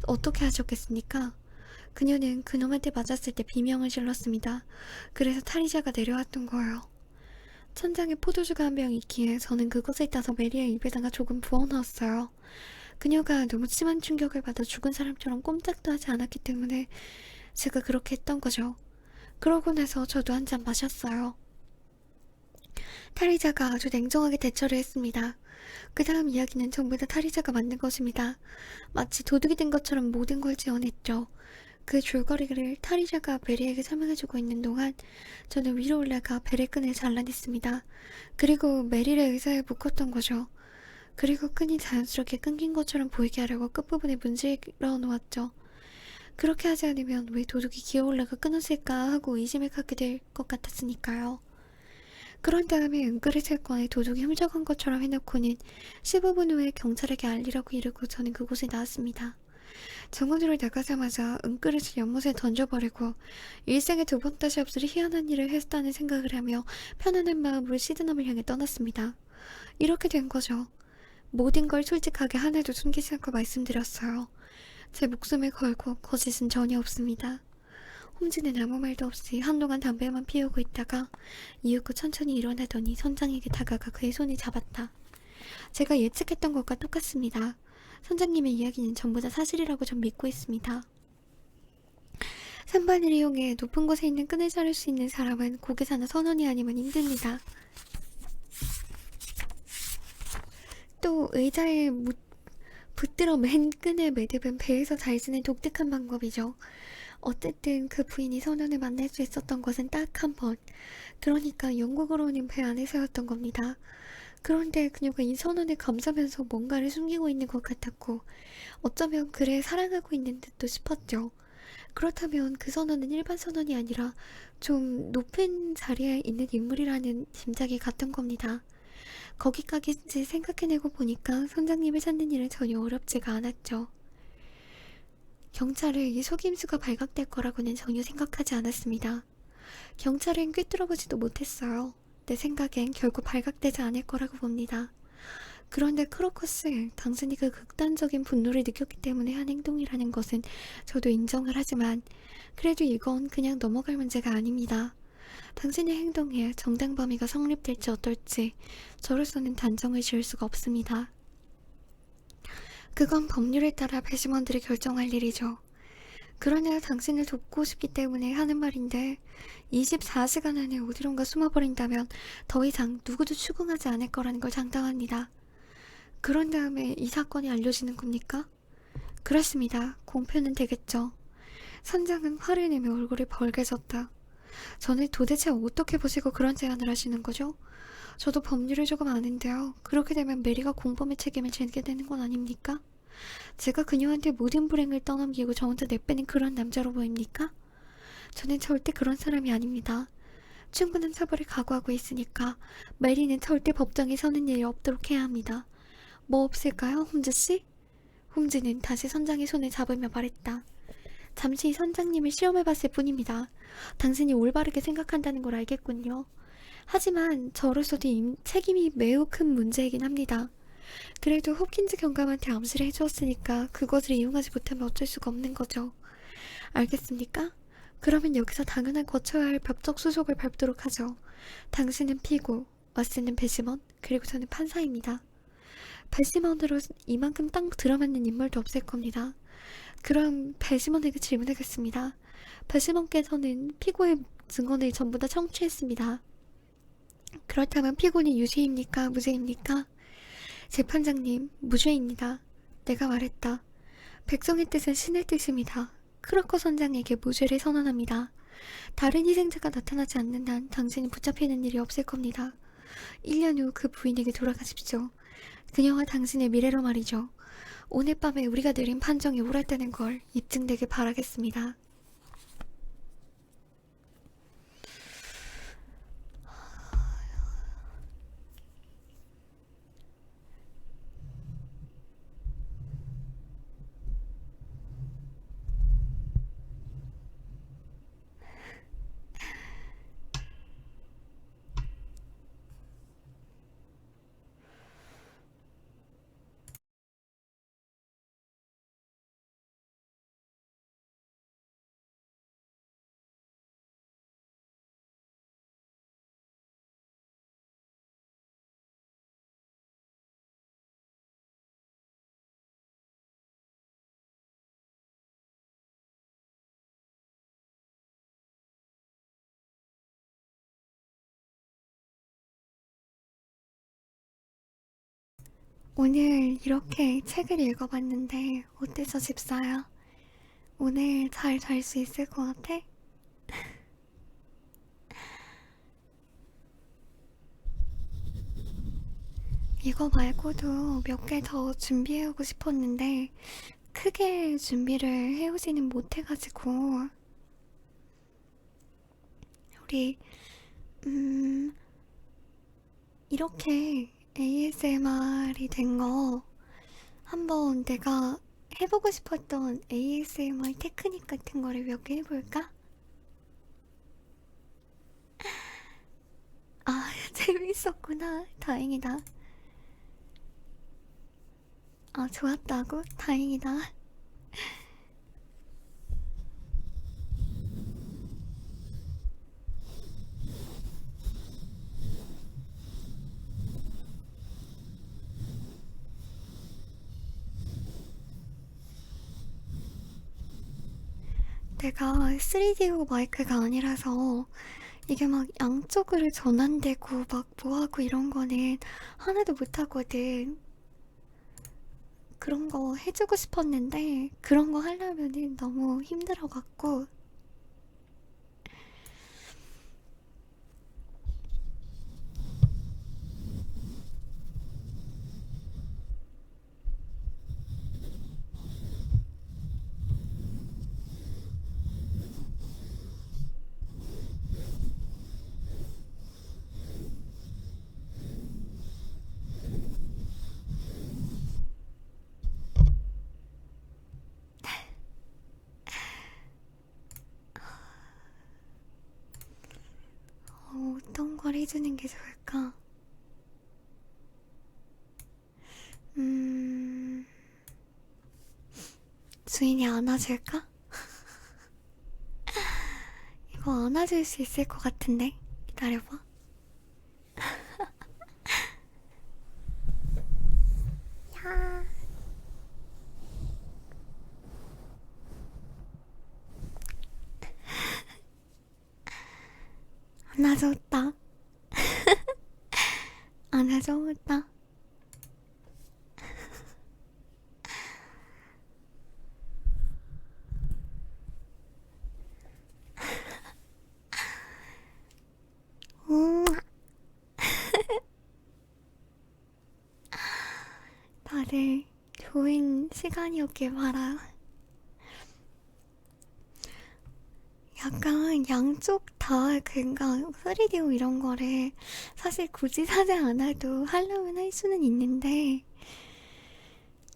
어떻게 하셨겠습니까? 그녀는 그놈한테 맞았을 때 비명을 질렀습니다. 그래서 탈의자가 내려왔던 거예요. 천장에 포도주가 한 병 있기에 저는 그것을 따서 메리의 입에다가 조금 부어넣었어요. 그녀가 너무 심한 충격을 받아 죽은 사람처럼 꼼짝도 하지 않았기 때문에 제가 그렇게 했던 거죠. 그러고 나서 저도 한 잔 마셨어요. 탈의자가 아주 냉정하게 대처를 했습니다. 그 다음 이야기는 전부 다 탈의자가 만든 것입니다. 마치 도둑이 된 것처럼 모든 걸 지어냈죠. 그 줄거리를 탈의자가 베리에게 설명해주고 있는 동안 저는 위로 올라가 벨의 끈을 잘라냈습니다. 그리고 메리를 의자에 묶었던 거죠. 그리고 끈이 자연스럽게 끊긴 것처럼 보이게 하려고 끝부분에 문질러 놓았죠. 그렇게 하지 않으면 왜 도둑이 기어올라가 끊었을까 하고 의심을 갖게 될 것 같았으니까요. 그런 다음에 은그릇을 꺼내 도둑이 훔쳐간 것처럼 해놓고는 15분 후에 경찰에게 알리라고 이르고 저는 그곳에 나왔습니다. 정원으로 나가자마자 은그릇을 연못에 던져버리고 일생에 두 번 다시 없을 희한한 일을 했다는 생각을 하며 편안한 마음으로 시드넘을 향해 떠났습니다. 이렇게 된 거죠. 모든 걸 솔직하게 하나도 숨기지 않고 말씀드렸어요. 제 목숨을 걸고 거짓은 전혀 없습니다. 홈즈는 아무 말도 없이 한동안 담배만 피우고 있다가 이윽고 천천히 일어나더니 선장에게 다가가 그의 손을 잡았다. 제가 예측했던 것과 똑같습니다. 선장님의 이야기는 전부 다 사실이라고 전 믿고 있습니다. 산반을 이용해 높은 곳에 있는 끈을 자를 수 있는 사람은 고개사나 선원이 아니면 힘듭니다. 또 의자에 붙들어 맨 끈을 매듭은 배에서 잘 지는 독특한 방법이죠. 어쨌든 그 부인이 선원을 만날 수 있었던 것은 딱 한 번. 그러니까 영국으로는 배 안에서였던 겁니다. 그런데 그녀가 이 선원을 감싸면서 뭔가를 숨기고 있는 것 같았고 어쩌면 그를 사랑하고 있는 듯도 싶었죠. 그렇다면 그 선원은 일반 선원이 아니라 좀 높은 자리에 있는 인물이라는 짐작이 갔던 겁니다. 거기까지 생각해내고 보니까 선장님을 찾는 일은 전혀 어렵지가 않았죠. 경찰은 이 속임수가 발각될 거라고는 전혀 생각하지 않았습니다. 경찰은 꿰뚫어보지도 못했어요. 내 생각엔 결국 발각되지 않을 거라고 봅니다. 그런데 크로커스, 당신이 그 극단적인 분노를 느꼈기 때문에 한 행동이라는 것은 저도 인정을 하지만 그래도 이건 그냥 넘어갈 문제가 아닙니다. 당신의 행동에 정당 범위가 성립될지 어떨지 저로서는 단정을 지을 수가 없습니다. 그건 법률에 따라 배심원들이 결정할 일이죠. 그러나 당신을 돕고 싶기 때문에 하는 말인데 24시간 안에 어디론가 숨어버린다면 더 이상 누구도 추궁하지 않을 거라는 걸 장담합니다. 그런 다음에 이 사건이 알려지는 겁니까? 그렇습니다. 공표는 되겠죠. 선장은 화를 내며 얼굴이 벌개졌다. 저는 도대체 어떻게 보시고 그런 제안을 하시는 거죠? 저도 법률을 조금 아는데요. 그렇게 되면 메리가 공범의 책임을 지게 되는 건 아닙니까? 제가 그녀한테 모든 불행을 떠넘기고 저 혼자 내빼는 그런 남자로 보입니까? 저는 절대 그런 사람이 아닙니다. 충분한 처벌을 각오하고 있으니까 메리는 절대 법정에 서는 일이 없도록 해야 합니다. 뭐 없을까요, 홈즈씨? 홈즈는 다시 선장의 손을 잡으며 말했다. 잠시 선장님을 시험해봤을 뿐입니다. 당신이 올바르게 생각한다는 걸 알겠군요. 하지만 저로서도 책임이 매우 큰 문제이긴 합니다. 그래도 홉킨즈 경감한테 암시를 해주었으니까 그것을 이용하지 못하면 어쩔 수가 없는 거죠. 알겠습니까? 그러면 여기서 당연한 거쳐야 할 법적 수속을 밟도록 하죠. 당신은 피고, 왓슨은 배심원, 그리고 저는 판사입니다. 배심원으로 이만큼 딱 들어맞는 인물도 없을 겁니다. 그럼 배심원에게 질문하겠습니다. 배심원께서는 피고의 증언을 전부 다 청취했습니다. 그렇다면 피고는 유죄입니까? 무죄입니까? 재판장님, 무죄입니다. 내가 말했다. 백성의 뜻은 신의 뜻입니다. 크로커 선장에게 무죄를 선언합니다. 다른 희생자가 나타나지 않는 한 당신이 붙잡히는 일이 없을 겁니다. 1년 후 그 부인에게 돌아가십시오. 그녀와 당신의 미래로 말이죠. 오늘 밤에 우리가 내린 판정이 옳았다는 걸 입증되길 바라겠습니다. 오늘 이렇게 책을 읽어봤는데 어땠어, 집사야? 오늘 잘 잘 수 있을 것 같아? 이거 말고도 몇 개 더 준비해오고 싶었는데 크게 준비를 해오지는 못해가지고 우리 이렇게 ASMR이 된 거 한번 내가 해보고 싶었던 ASMR 테크닉 같은 거를 몇 개 해볼까? 아, 재밌었구나. 다행이다. 아, 좋았다고? 다행이다. 내가 3DO 마이크가 아니라서 이게 막 양쪽으로 전환되고 막 뭐하고 이런 거는 하나도 못하거든. 그런 거 해주고 싶었는데 그런 거 하려면은 너무 힘들어갖고 어떤 걸 해주는 게 좋을까? 음... 주인이 안아줄까? 이거 안아줄 수 있을 것 같은데 기다려봐. 야, 안아줬다. 안아줬다. 음, 다들 좋은 시간이었길 바라. 약간 양쪽 다 그니까 3DO 이런 거를 사실 굳이 사지 않아도 하려면 할 수는 있는데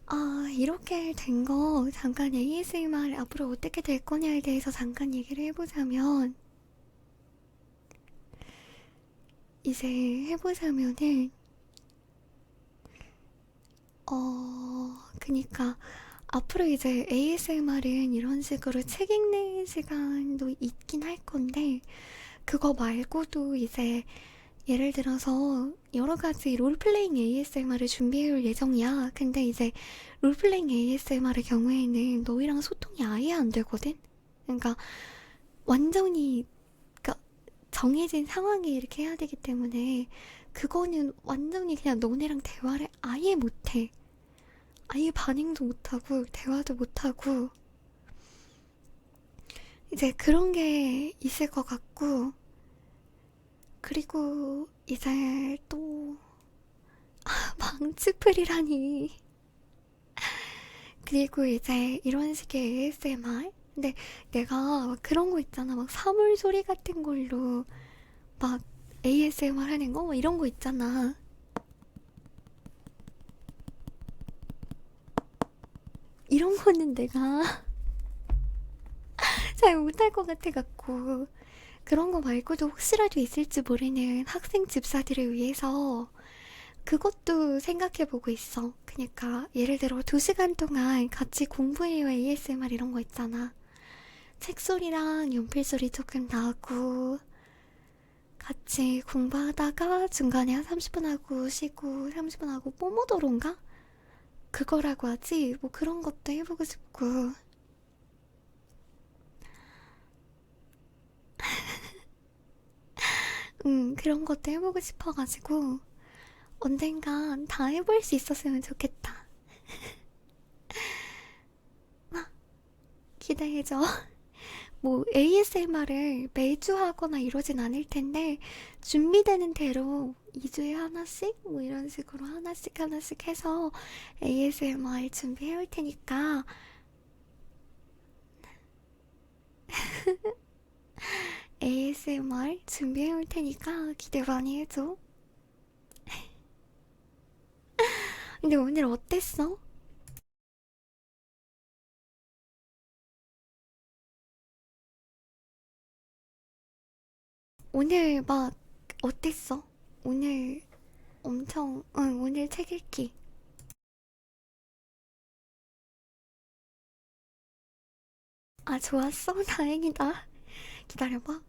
아 이렇게 된 거 잠깐 ASMR 앞으로 어떻게 될 거냐에 대해서 잠깐 얘기를 해보자면 이제 해보자면은 그니까 앞으로 이제 ASMR은 이런 식으로 책 읽는 시간도 있긴 할 건데 그거 말고도 이제 예를 들어서 여러 가지 롤플레잉 ASMR을 준비해올 예정이야. 근데 이제 롤플레잉 ASMR의 경우에는 너희랑 소통이 아예 안 되거든? 그러니까 완전히 그러니까 정해진 상황에 이렇게 해야 되기 때문에 그거는 완전히 그냥 너네랑 대화를 아예 못해. 아예 반응도 못하고 대화도 못하고 이제 그런 게 있을 것 같고 그리고 이제 또 방치풀이라니. 그리고 이제 이런 식의 ASMR? 근데 내가 막 그런 거 있잖아. 막 사물 소리 같은 걸로 막 ASMR 하는 거? 막 이런 거 있잖아. 이런 거는 내가 잘 못할 것 같아갖고. 그런 거 말고도 혹시라도 있을지 모르는 학생 집사들을 위해서 그것도 생각해보고 있어. 그니까 예를 들어 2시간 동안 같이 공부해요 ASMR 이런 거 있잖아. 책 소리랑 연필 소리 조금 나고 같이 공부하다가 중간에 한 30분 하고 쉬고 30분 하고 뽀모도로인가? 그거라고 하지. 뭐 그런 것도 해보고 싶고. 그런 것도 해보고 싶어가지고 언젠간 다 해볼 수 있었으면 좋겠다. 기대해줘. 뭐 ASMR을 매주 하거나 이러진 않을 텐데 준비되는 대로 2주에 하나씩 뭐 이런 식으로 하나씩 해서 ASMR 준비해 올 테니까 ASMR 준비해 올 테니까 기대 많이 해줘. 근데 오늘 어땠어? 오늘 막 어땠어? 오늘 엄청 오늘 책 읽기. 아 좋았어? 다행이다. 기다려봐.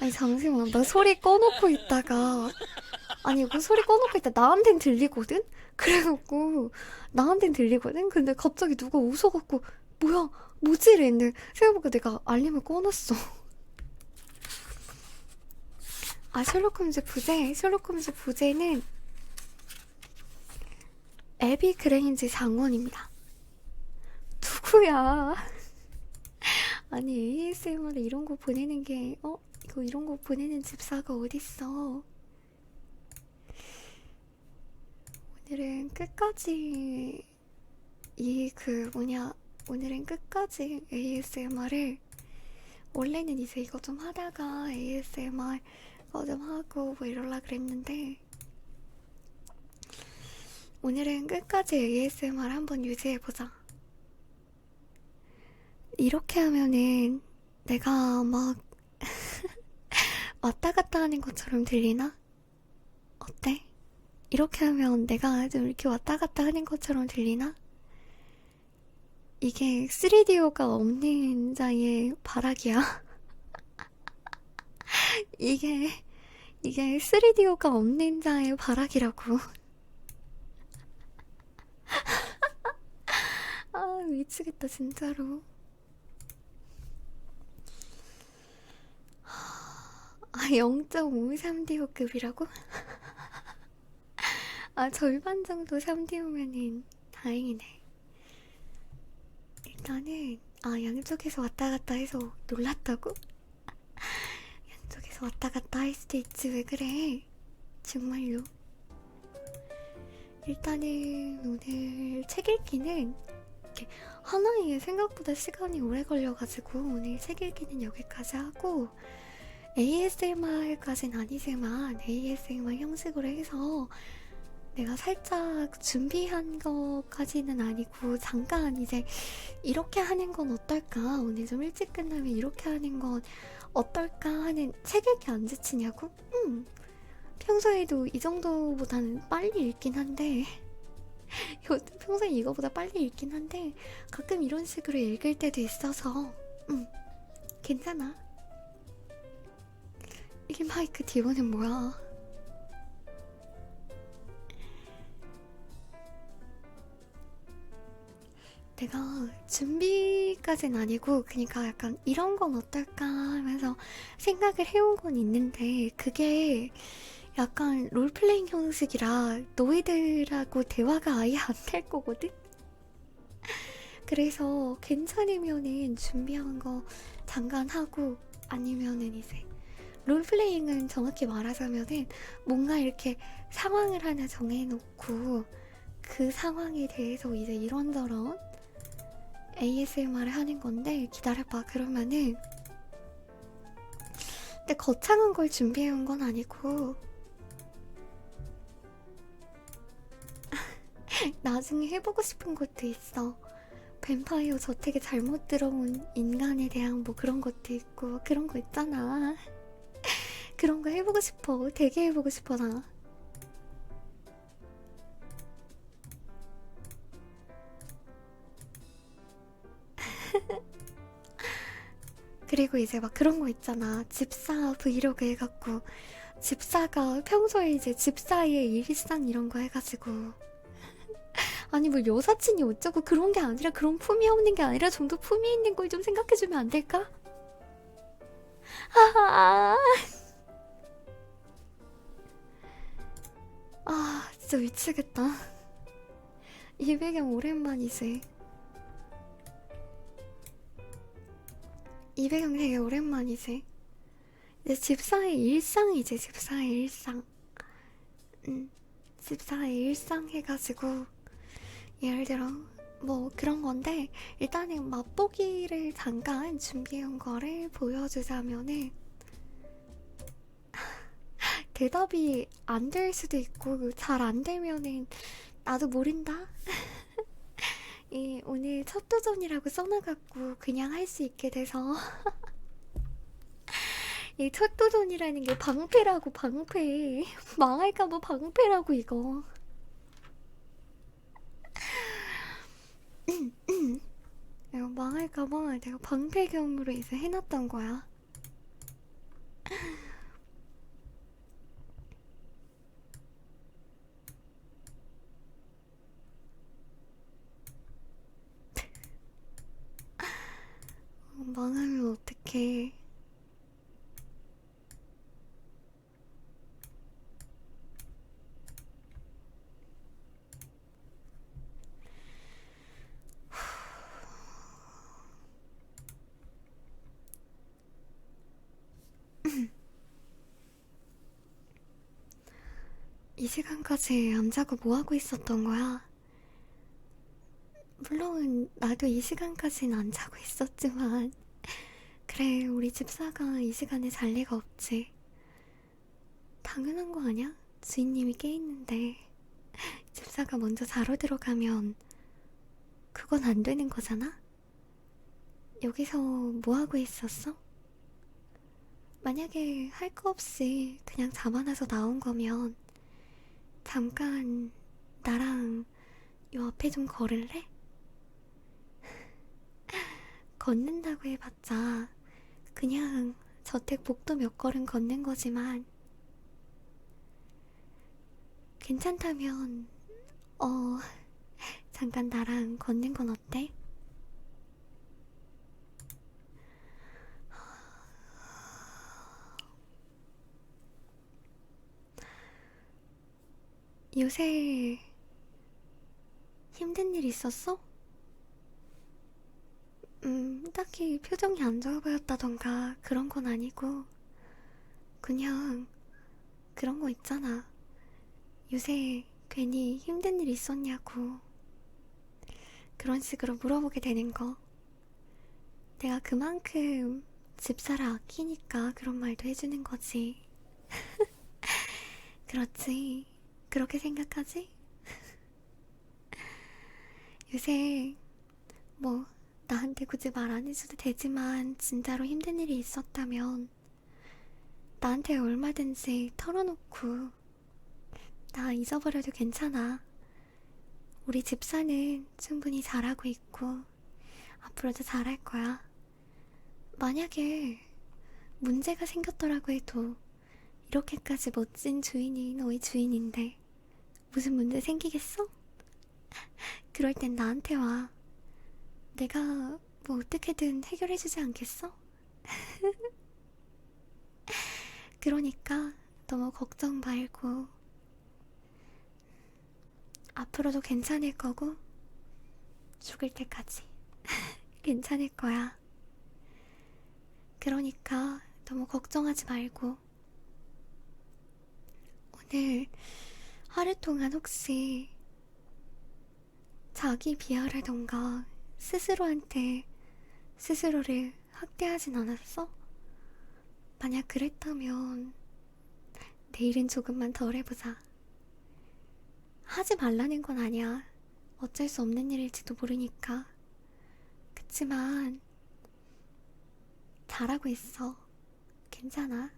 아니 잠시만 나 소리 꺼놓고 있다가 아니 그 소리 꺼놓고 있다 나한텐 들리거든? 그래갖고 나한텐 들리거든? 근데 갑자기 누가 웃어갖고 뭐야 뭐지 이랬는데 생각해보니까 내가 알림을 꺼놨어. 아 셜록 홈즈 부제는 에비 그레인지 장원입니다. 누구야? 아니 ASMR에 이런 거 보내는 게 이거 이런 거 보내는 집사가 어딨어. 오늘은 끝까지 오늘은 끝까지 ASMR을 원래는 이제 이거 좀 하다가 ASMR 이거 좀 하고 뭐 이럴라 그랬는데 오늘은 끝까지 ASMR 한번 유지해보자. 이렇게 하면은 내가 막 왔다 갔다 하는 것처럼 들리나? 어때? 이렇게 하면 내가 좀 이렇게 왔다 갔다 하는 것처럼 들리나? 이게 3DO가 없는 자의 바락이야. 이게 3DO가 없는 자의 바락이라고. 아, 미치겠다, 진짜로. 아, 0.53DO급이라고? 아, 절반 정도 3DO면은 다행이네. 일단은, 양쪽에서 왔다 갔다 해서 놀랐다고? 양쪽에서 왔다 갔다 할 수도 있지, 왜 그래? 정말로. 일단은 오늘 책 읽기는 이렇게 하나에 생각보다 시간이 오래 걸려가지고 오늘 책 읽기는 여기까지 하고 ASMR까진 아니지만 ASMR 형식으로 해서 내가 살짝 준비한 것까지는 아니고 잠깐 이제 이렇게 하는 건 어떨까? 오늘 좀 일찍 끝나면 이렇게 하는 건 어떨까 하는. 책 읽기 안 지치냐고? 평소에도 이 정도보다는 빨리 읽긴 한데 평소에 이거보다 빨리 읽긴 한데 가끔 이런 식으로 읽을 때도 있어서 괜찮아. 이게 마이크 디오는 뭐야? 내가 준비까진 아니고 그니까 약간 이런 건 어떨까 하면서 생각을 해온 건 있는데 그게 약간 롤플레잉 형식이라 너희들하고 대화가 아예 안 될 거거든? 그래서 괜찮으면은 준비한 거 잠깐 하고 아니면은 이제 롤플레잉은 정확히 말하자면은 뭔가 이렇게 상황을 하나 정해놓고 그 상황에 대해서 이제 이런저런 ASMR을 하는 건데 기다려봐. 그러면은 근데 거창한 걸 준비해온 건 아니고 나중에 해보고 싶은 것도 있어. 뱀파이어 저택에 잘못 들어온 인간에 대한 뭐 그런 것도 있고 그런 거 있잖아. 그런 거 해보고 싶어. 되게 해보고 싶어 나. 그리고 이제 막 그런 거 있잖아. 집사 브이로그 해갖고 집사가 평소에 이제 집사의 일상 이런 거 해가지고 아니 뭐 여사친이 어쩌고 그런 게 아니라 그런 품이 없는 게 아니라 좀 더 품이 있는 걸 좀 생각해주면 안 될까? 아, 아 진짜 미치겠다. 이 배경 오랜만이지. 이 배경 되게 오랜만이지. 이제 집사의 일상이지. 집사의 일상. 집사의 일상 해가지고 예를 들어 뭐 그런 건데 일단은 맛보기를 잠깐 준비해온 거를 보여주자면은 대답이 안 될 수도 있고 잘 안 되면은 나도 모른다. 이 오늘 첫 도전이라고 써놔갖고 그냥 할 수 있게 돼서 이 첫 도전이라는 게 방패라고 방패. 망할까봐 방패라고 이거. 내가 망할까봐 내가 방패경으로 이제 해놨던 거야. 망하면 어떡해. 이 시간까지 안 자고 뭐 하고 있었던 거야? 물론 나도 이 시간까지는 안 자고 있었지만 그래 우리 집사가 이 시간에 잘 리가 없지. 당연한 거 아냐? 주인님이 깨 있는데 집사가 먼저 자러 들어가면 그건 안 되는 거잖아? 여기서 뭐 하고 있었어? 만약에 할 거 없이 그냥 잠 안 와서 나온 거면 잠깐 나랑 요 앞에 좀 걸을래? 걷는다고 해봤자 그냥 저택 복도 몇 걸음 걷는 거지만 괜찮다면 어 잠깐 나랑 걷는 건 어때? 요새 힘든 일 있었어? 딱히 표정이 안 좋아 보였다던가 그런 건 아니고 그냥 그런 거 있잖아. 요새 괜히 힘든 일 있었냐고 그런 식으로 물어보게 되는 거. 내가 그만큼 집사를 아끼니까 그런 말도 해주는 거지. 그렇지. 그렇게 생각하지? 요새 뭐 나한테 굳이 말 안 해줘도 되지만 진짜로 힘든 일이 있었다면 나한테 얼마든지 털어놓고 나 잊어버려도 괜찮아. 우리 집사는 충분히 잘하고 있고 앞으로도 잘할 거야. 만약에 문제가 생겼더라고 해도 이렇게까지 멋진 주인이 너희 주인인데 무슨 문제 생기겠어? 그럴 땐 나한테 와. 내가 뭐 어떻게든 해결해주지 않겠어? 그러니까 너무 걱정 말고 앞으로도 괜찮을 거고 죽을 때까지 괜찮을 거야. 그러니까 너무 걱정하지 말고 오늘 하루 동안 혹시 자기 비하라던가 스스로한테 스스로를 학대하진 않았어? 만약 그랬다면 내일은 조금만 덜 해보자. 하지 말라는 건 아니야. 어쩔 수 없는 일일지도 모르니까. 그치만 잘하고 있어. 괜찮아.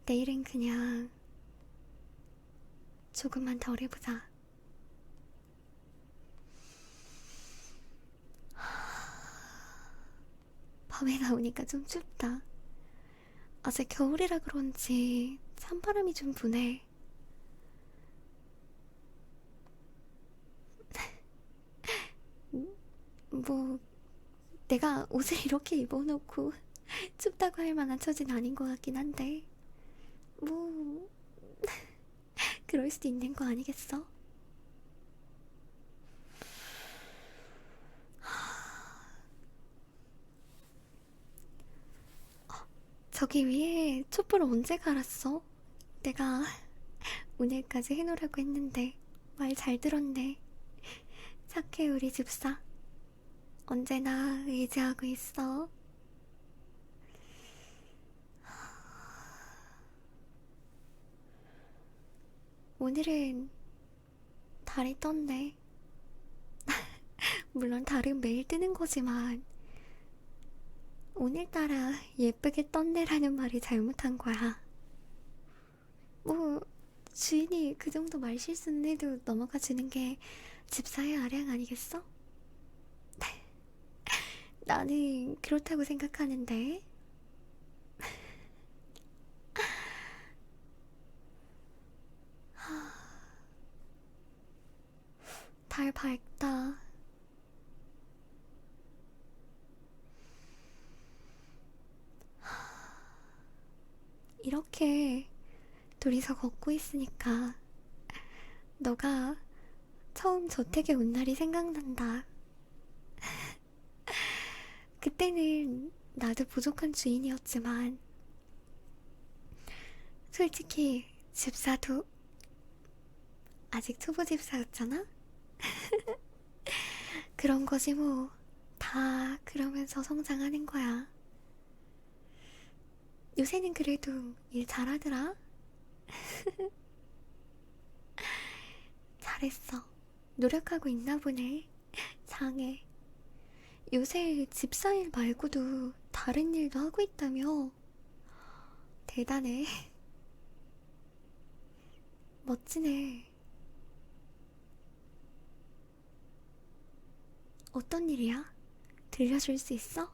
내일은 그냥 조금만 덜 해보자. 밤에 나오니까 좀 춥다. 아직 겨울이라 그런지 찬바람이 좀 부네. 뭐 내가 옷을 이렇게 입어놓고 춥다고 할 만한 처지는 아닌 것 같긴 한데 뭐 그럴 수도 있는 거 아니겠어? 저기 위에 촛불 언제 갈았어? 내가 오늘까지 해놓으라고 했는데 말 잘 들었네. 착해 우리 집사. 언제나 의지하고 있어. 오늘은 달이 떴네. 물론 달은 매일 뜨는 거지만 오늘따라 예쁘게 떴네라는 말이 잘못한 거야. 뭐 주인이 그 정도 말 실수는 해도 넘어가 주는 게 집사의 아량 아니겠어? 나는 그렇다고 생각하는데. 달 밝다. 이렇게 둘이서 걷고 있으니까 너가 처음 저택에 온 날이 생각난다. 그때는 나도 부족한 주인이었지만 솔직히 집사도 아직 초보 집사였잖아? 그런 거지 뭐. 다 그러면서 성장하는 거야. 요새는 그래도 일 잘하더라. 잘했어. 노력하고 있나 보네. 장해. 요새 집사일 말고도 다른 일도 하고 있다며. 대단해. 멋지네. 어떤 일이야? 들려줄 수 있어?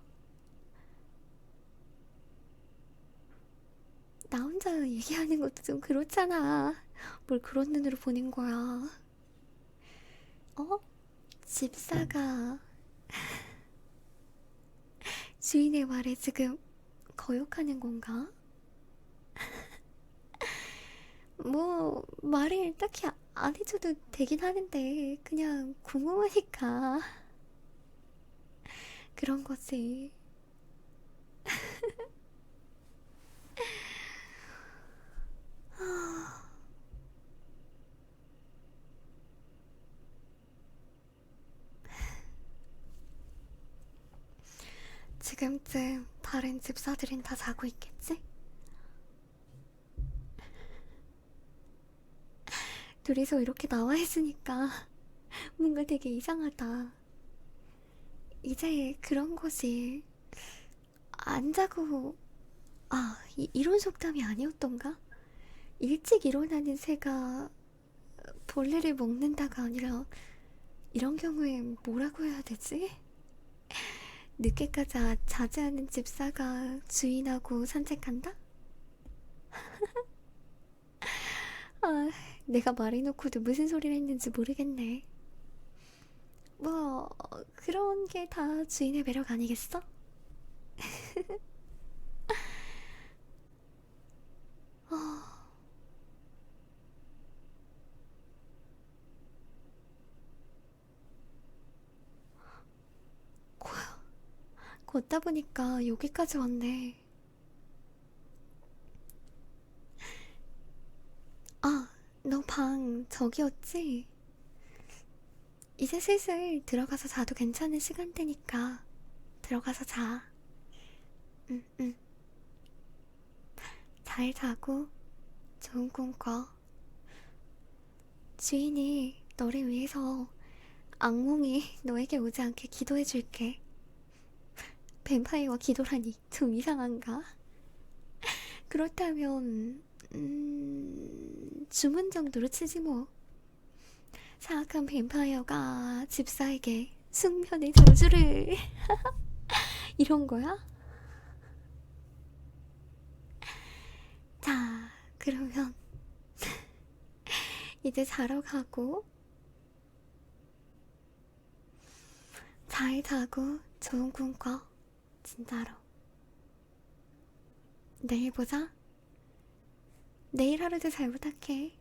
나 혼자 얘기하는 것도 좀 그렇잖아. 뭘 그런 눈으로 보는 거야. 어? 집사가 주인의 말에 지금 거역하는 건가? 뭐 말을 딱히 안 해줘도 되긴 하는데 그냥 궁금하니까 그런 거지. 지금쯤 다른 집사들은 다 자고 있겠지? 둘이서 이렇게 나와 있으니까 뭔가 되게 이상하다. 이제 그런 거지. 안 자고, 이런 속담이 아니었던가? 일찍 일어나는 새가 벌레를 먹는다가 아니라 이런 경우엔 뭐라고 해야 되지? 늦게까지 자지 않는 집사가 주인하고 산책한다? 아, 내가 말해놓고도 무슨 소리를 했는지 모르겠네. 뭐, 그런 게 다 주인의 매력 아니겠어? 걷다 보니까 여기까지 왔네. 아, 너 방 저기였지? 이제 슬슬 들어가서 자도 괜찮은 시간대니까 들어가서 자. 응, 응. 잘 자고 좋은 꿈 꿔. 주인이 너를 위해서 악몽이 너에게 오지 않게 기도해줄게. 뱀파이어와 기도라니 좀 이상한가? 그렇다면 주문 정도로 치지 뭐. 사악한 뱀파이어가 집사에게 숙면의 저주를 이런 거야? 자, 그러면 이제 자러 가고 잘 자고 좋은 꿈 꿔. 진짜로. 내일 보자. 내일 하루도 잘 부탁해.